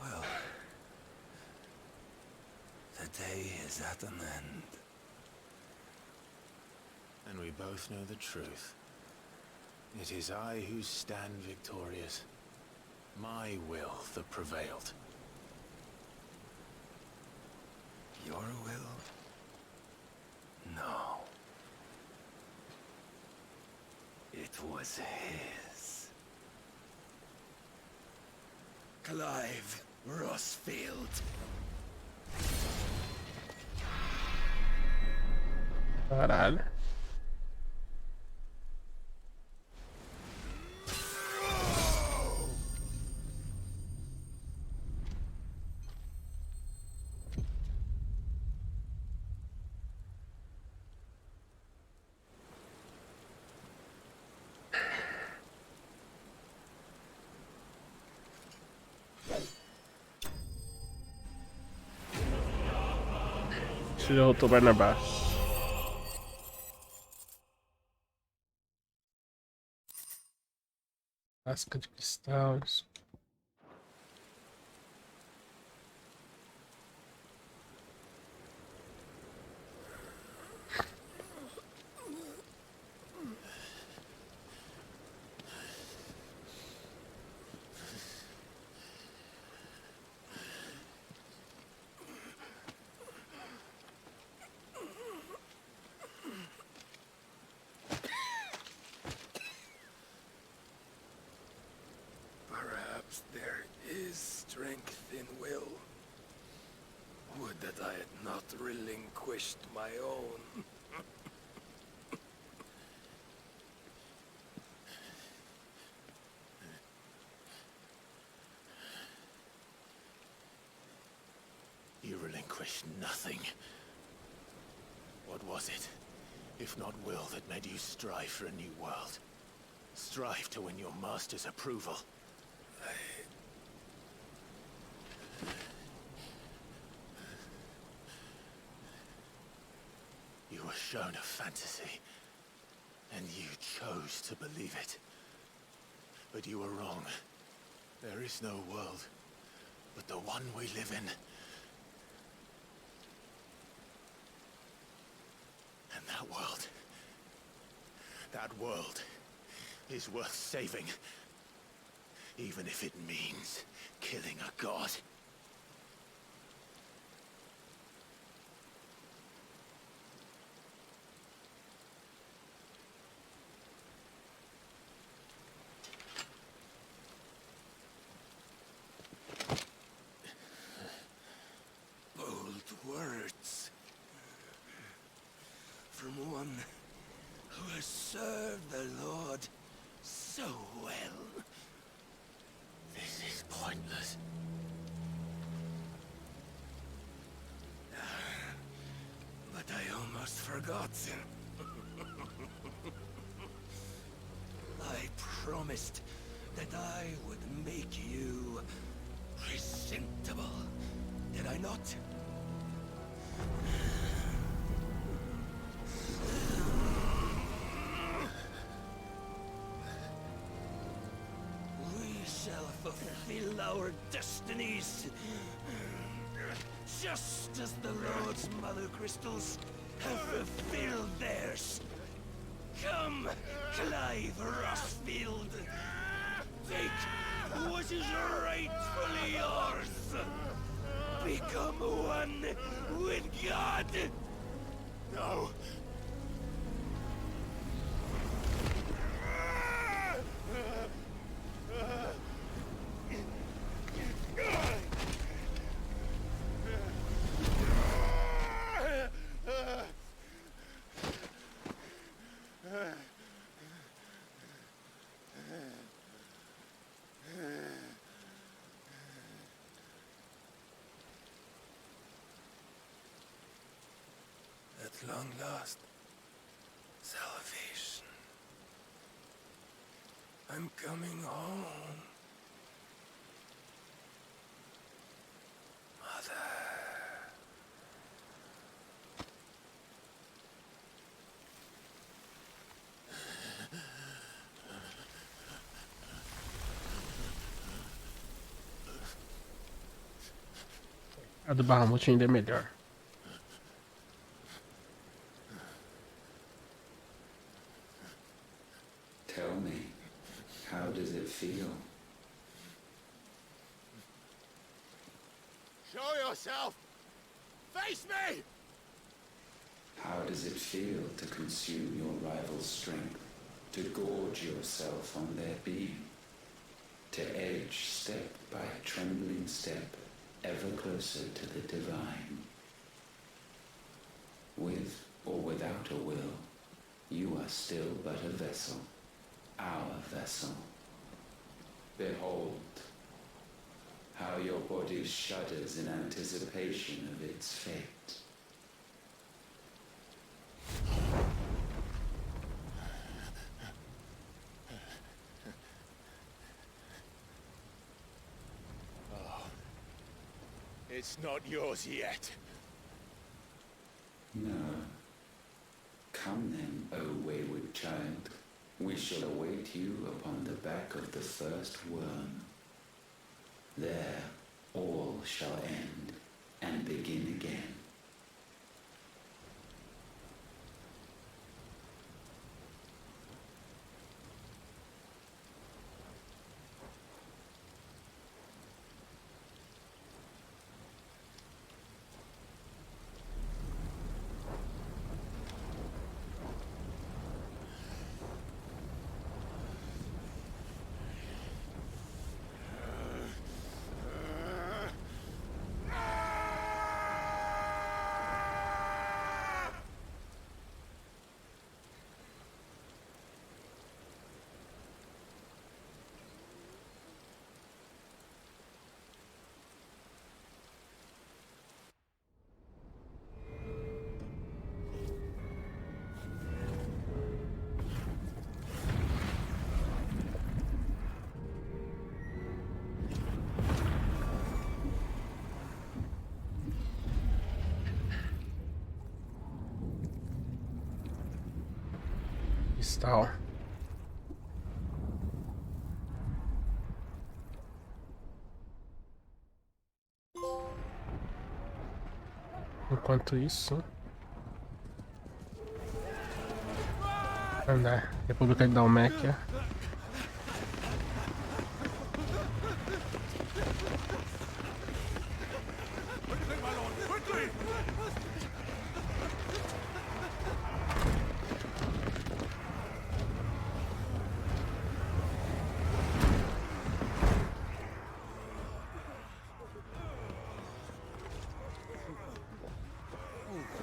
Well, the day is at an end. And we both know the truth. It is I who stand victorious. My will that prevailed. Your will? No. It was his. Clive Rossfield. Caralho. Se derrotou Barnabás. Casca de cristal. Isso. Perhaps there is strength in will. Would that I had not relinquished my own. You relinquished nothing. What was it, if not will, that made you strive for a new world? Strive to win your master's approval. You were shown a fantasy, and you chose to believe it. But you were wrong. There is no world but the one we live in. And that world is worth saving. Even if it means killing a god. Bold words. From one who has served the Lord so well. This is pointless. But I almost forgot. I promised that I would make you presentable. Did I not? We shall fulfill our destinies. Just as the Lord's Mother Crystals have fulfilled theirs. Come, Clive Rossfield. Take what is rightfully yours. Become one with God. No. At long last, salvation. I'm coming home. Mother. A do Bahamut ainda é melhor. Tell me, how does it feel? Show yourself! Face me! How does it feel to consume your rival's strength? To gorge yourself on their beam? To edge step by trembling step ever closer to the divine? With or without a will, you are still but a vessel, our vessel. Behold, how your body shudders in anticipation of its fate. It's not yours yet. No. Come then, O wayward child. We shall await you upon the back of the first worm. There all shall end and begin again. Cristal. Enquanto isso, andar. República de Dalméquia.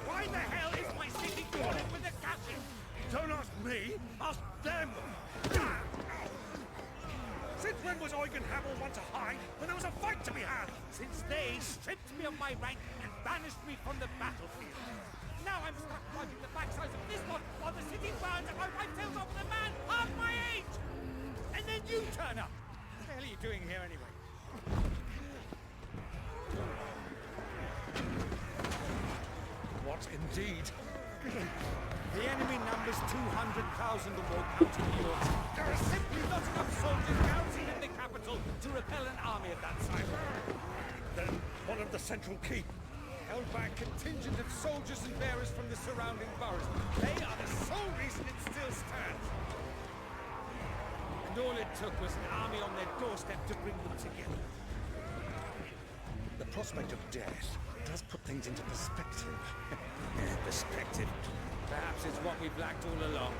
Why the hell is my city crawling with the captain? Don't ask me, ask them! Since when was Eugen Hamel one to hide when there was a fight to be had? Since they stripped me of my rank and banished me from the battlefield. Now I'm stuck wiping the backsides of this lot while the city burns and my wife tells off the man half my age! And then you turn up! What the hell are you doing here anyway? What indeed? The enemy numbers 200,000 or more counting yours. There are simply not enough soldiers garrisoned in the capital to repel an army of that size. Then what of the central keep? Held by a contingent of soldiers and bearers from the surrounding boroughs. They are the sole reason it still stands. And all it took was an army on their doorstep to bring them together. The prospect of death does put things into perspective. Perspective. Perhaps it's what we've lacked all along.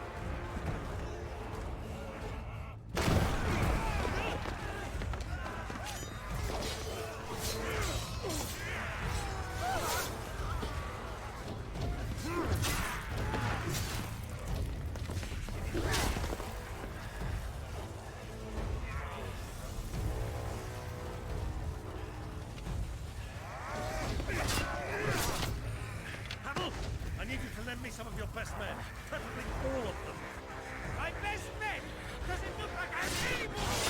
Some of your best men, preferably all of them. My best men? Does it look like I have any more?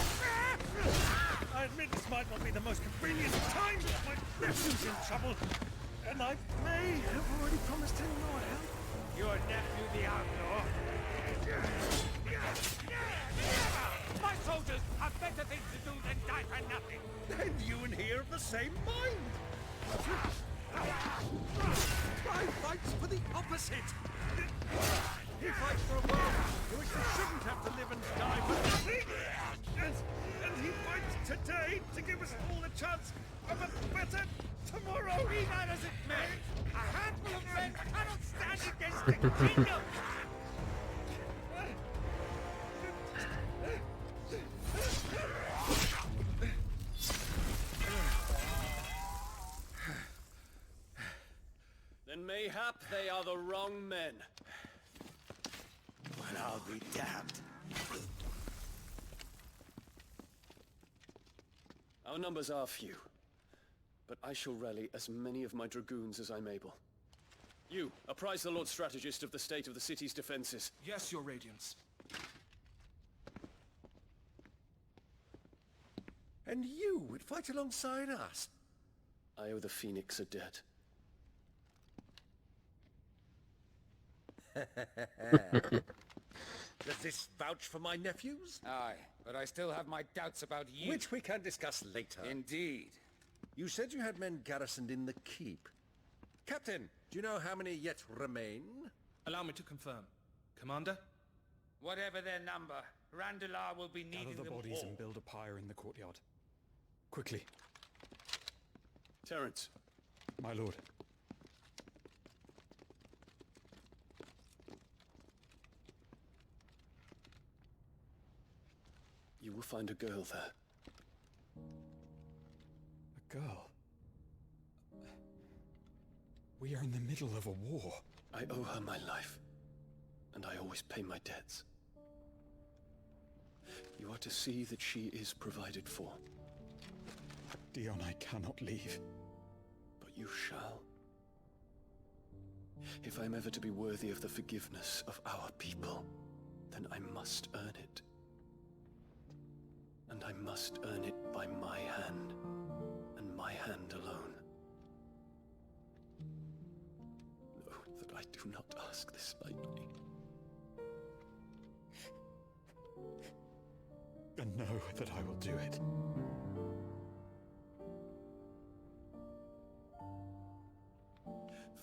I admit this might not be the most convenient time, but my nephew's in trouble, and I may have already promised him more help. Your nephew, the outlaw? My soldiers have better things to do than die for nothing. Then you and he are of the same mind. Clive fights for the opposite. He fights for a world in which we shouldn't have to live and die for nothing. And he fights today to give us all a chance of a better tomorrow. Be that as it may, a handful of men cannot stand against the kingdom. Then mayhap they are the wrong men. Well, I'll be damned. Our numbers are few, but I shall rally as many of my dragoons as I'm able. You, apprise the Lord Strategist of the state of the city's defenses. Yes, Your Radiance. And you would fight alongside us? I owe the Phoenix a debt. Does this vouch for my nephews? Aye, but I still have my doubts about you. Which we can discuss later. Indeed. You said you had men garrisoned in the keep. Captain, do you know how many yet remain? Allow me to confirm. Commander? Whatever their number, Randalar will be needing Gather the them bodies all. and build a pyre in the courtyard. Quickly. Terence. My lord. You will find a girl there. A girl? We are in the middle of a war. I owe her my life, and I always pay my debts. You are to see that she is provided for. Dion, I cannot leave. But you shall. If I'm ever to be worthy of the forgiveness of our people, then I must earn it. And I must earn it by my hand, and my hand alone. Know that I do not ask this lightly. And know that I will do it.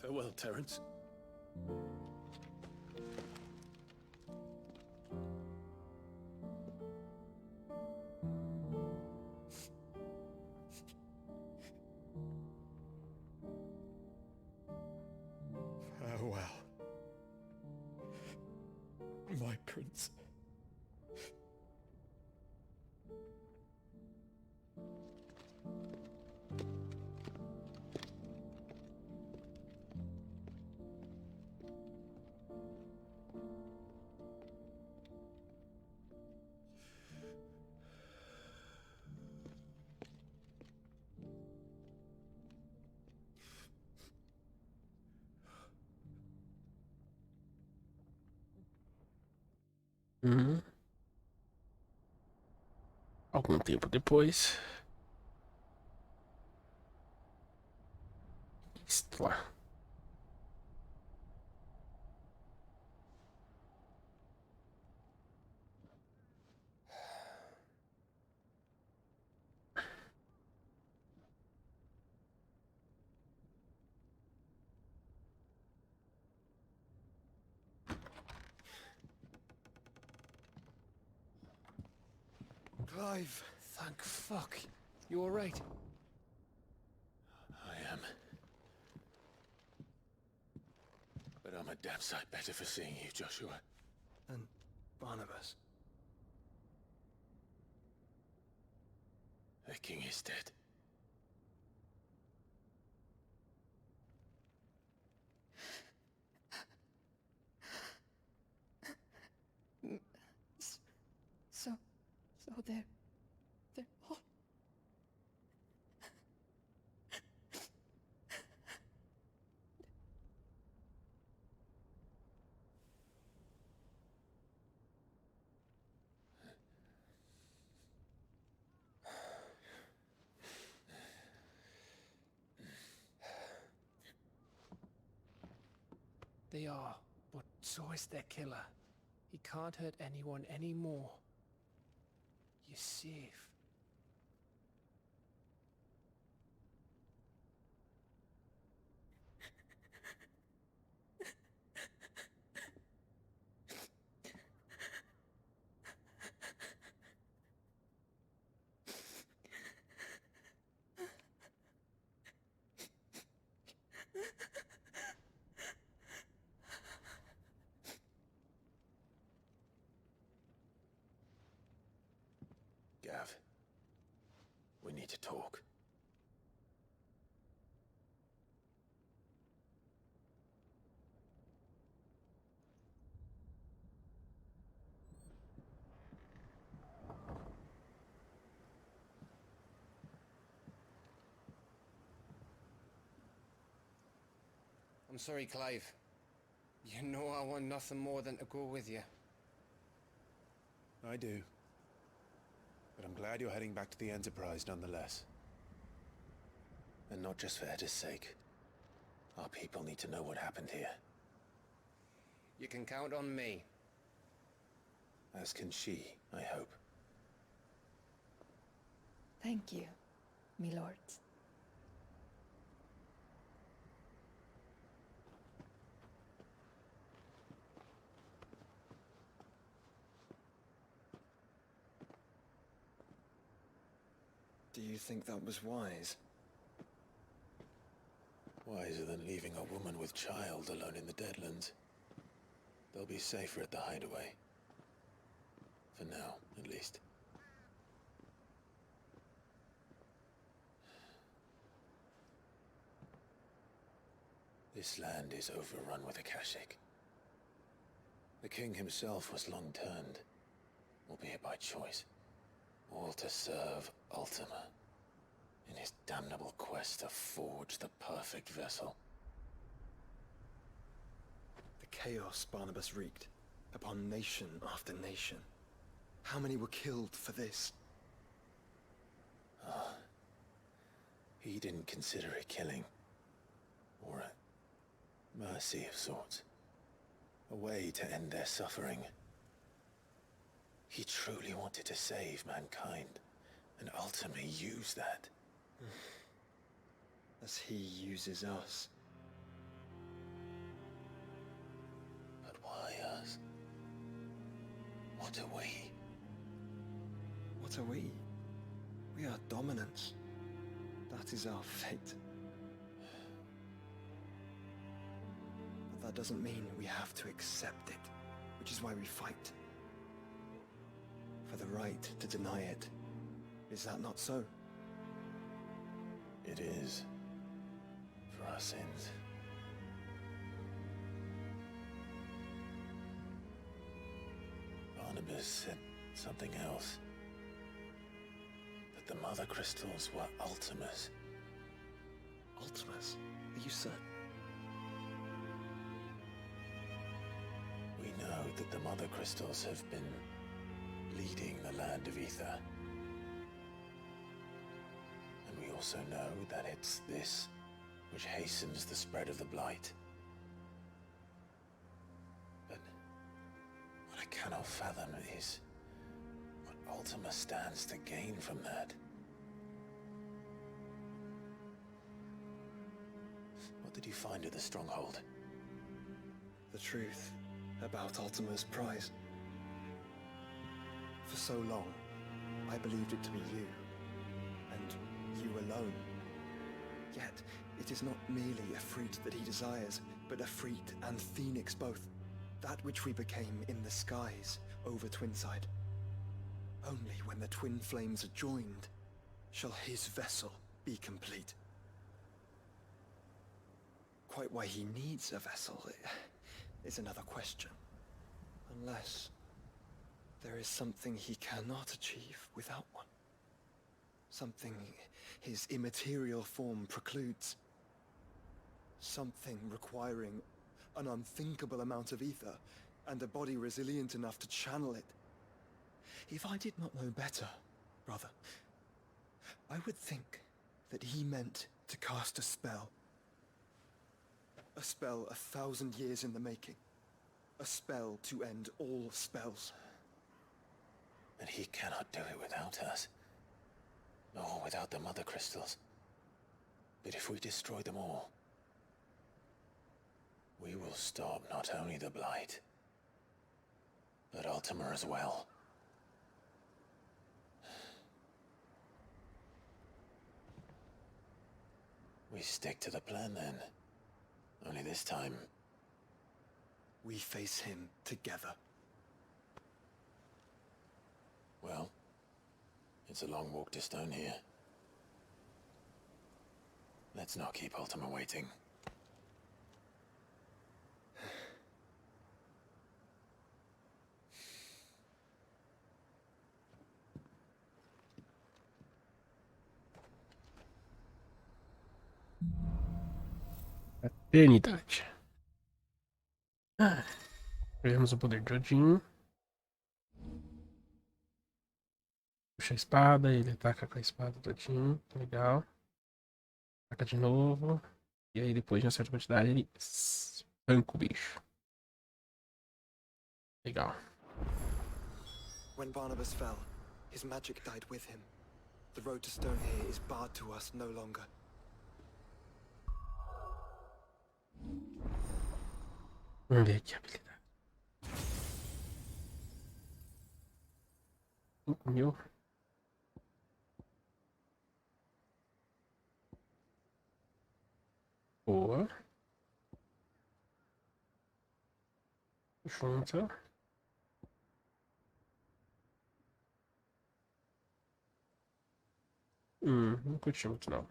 Farewell, Terence. Farewell. My prince. Algum tempo depois. Lá. Clive. Thank fuck. You alright? I am. But I'm a damn sight better for seeing you, Joshua. And Barnabas. The king is dead. So they're all... They are, but so is their killer. He can't hurt anyone anymore. You're safe. I'm sorry, Clive. You know I want nothing more than to go with you. I do. But I'm glad you're heading back to the Enterprise nonetheless. And not just for Edda's sake. Our people need to know what happened here. You can count on me. As can she, I hope. Thank you, my lord. Do you think that was wise? Wiser than leaving a woman with child alone in the Deadlands. They'll be safer at the hideaway. For now, at least. This land is overrun with Akashic. The king himself was long turned, albeit by choice, all to serve Ultima, in his damnable quest to forge the perfect vessel. The chaos Barnabas wreaked upon nation after nation. How many were killed for this? He didn't consider it killing, or a mercy of sorts. A way to end their suffering. He truly wanted to save mankind, and ultimately used that. As he uses us. But why us? What are we? What are we? We are dominance. That is our fate. But that doesn't mean we have to accept it, which is why we fight. For the right to deny it. Is that not so? It is. For our sins. Barnabas said something else. That the Mother Crystals were Ultimas. Ultimas? Are you certain? We know that the Mother Crystals have been leading the land of Ether. And we also know that it's this which hastens the spread of the Blight. But what I cannot fathom is what Ultima stands to gain from that. What did you find at the Stronghold? The truth about Ultima's prize. For so long, I believed it to be you, and you alone. Yet, it is not merely a fruit that he desires, but a fruit and phoenix both. That which we became in the skies over Twinside. Only when the twin flames are joined, shall his vessel be complete. Quite why he needs a vessel is another question. Unless there is something he cannot achieve without one. Something his immaterial form precludes. Something requiring an unthinkable amount of ether and a body resilient enough to channel it. If I did not know better, brother, I would think that he meant to cast a spell. A spell 1,000 years in the making. A spell to end all spells. And he cannot do it without us. Nor without the Mother Crystals. But if we destroy them all, we will stop not only the Blight, but Ultima as well. We stick to the plan then. Only this time, we face him together. Well, it's a long walk to Stone here. Let's not keep Ultima waiting. Eternidade. Ah, pegamos o poder de Odin. Puxa a espada, ele ataca com a espada do Odin. Legal. Ataca de novo. E aí depois de uma certa quantidade ele espanca o bicho. Legal. When Barnabas fell, his magic died with him. The road to stone here is barred to us no longer. Vamos ver aqui a habilidade. 5.000. Boa. Junta. Não curti muito não.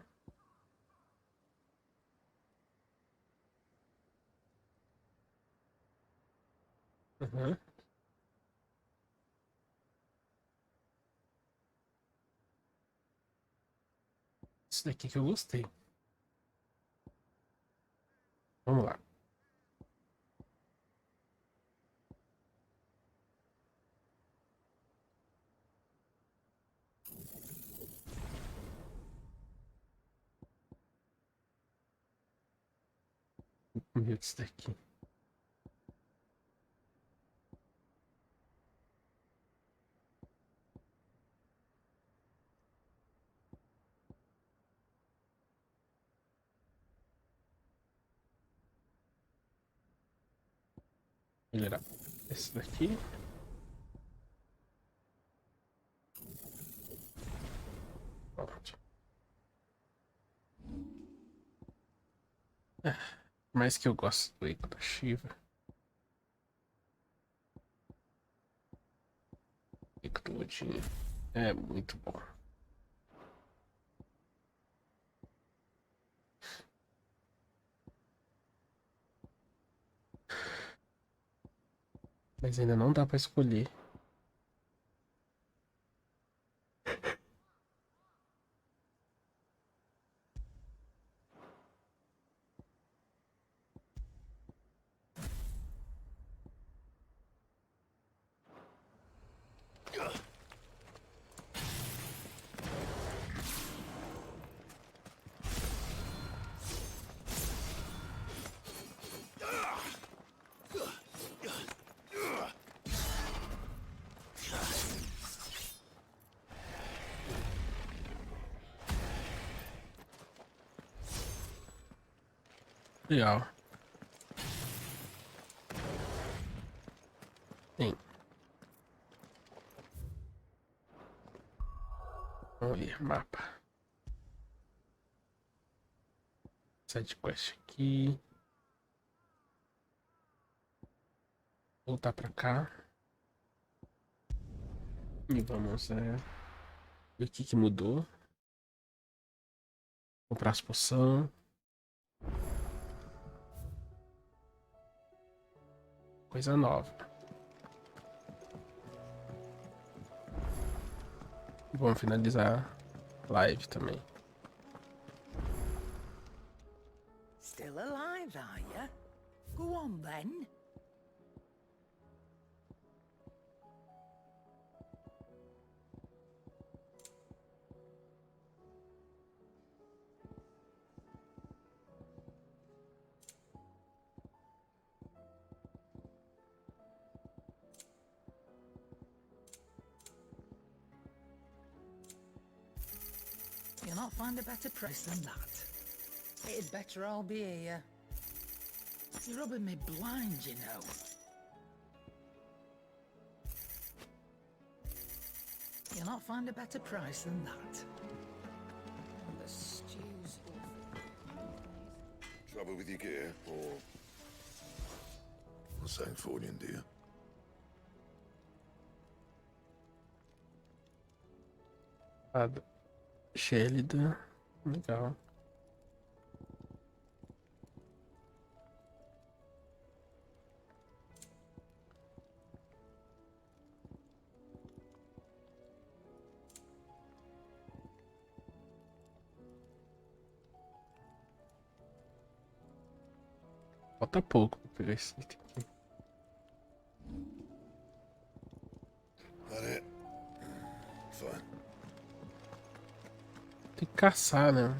Uhum. Isso daqui que eu gostei. Vamos lá. Vamos ver isso daqui. Melhorar esse daqui. Pronto. Por mais que eu gosto do ícone da Shiva. O ícone do Odin é muito bom. Mas ainda não dá pra escolher. Legal. Sim. Vamos ver, mapa. Side quest aqui. Voltar pra cá. E vamos ver o que mudou. Comprar as poções. Coisa nova. Vamos finalizar a live também. Still alive, are you? Go on then. You'll not find a better price than that. It'd better all be here. You're rubbing me blind, you know. You'll not find a better price than that. And the stew's Trouble with your gear, or... something for you, do you? Gélida. Legal. Falta pouco pra pegar esse item aqui. That it? Fine. Tem que caçar, né?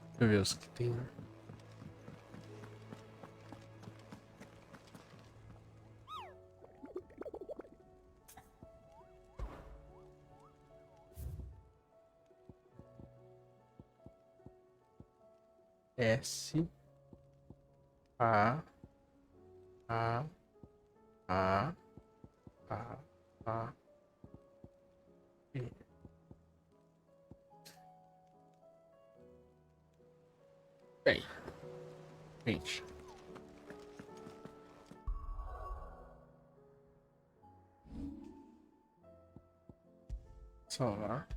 Deixa eu ver os que tem. S A A A A E. Bem, gente. Salvar.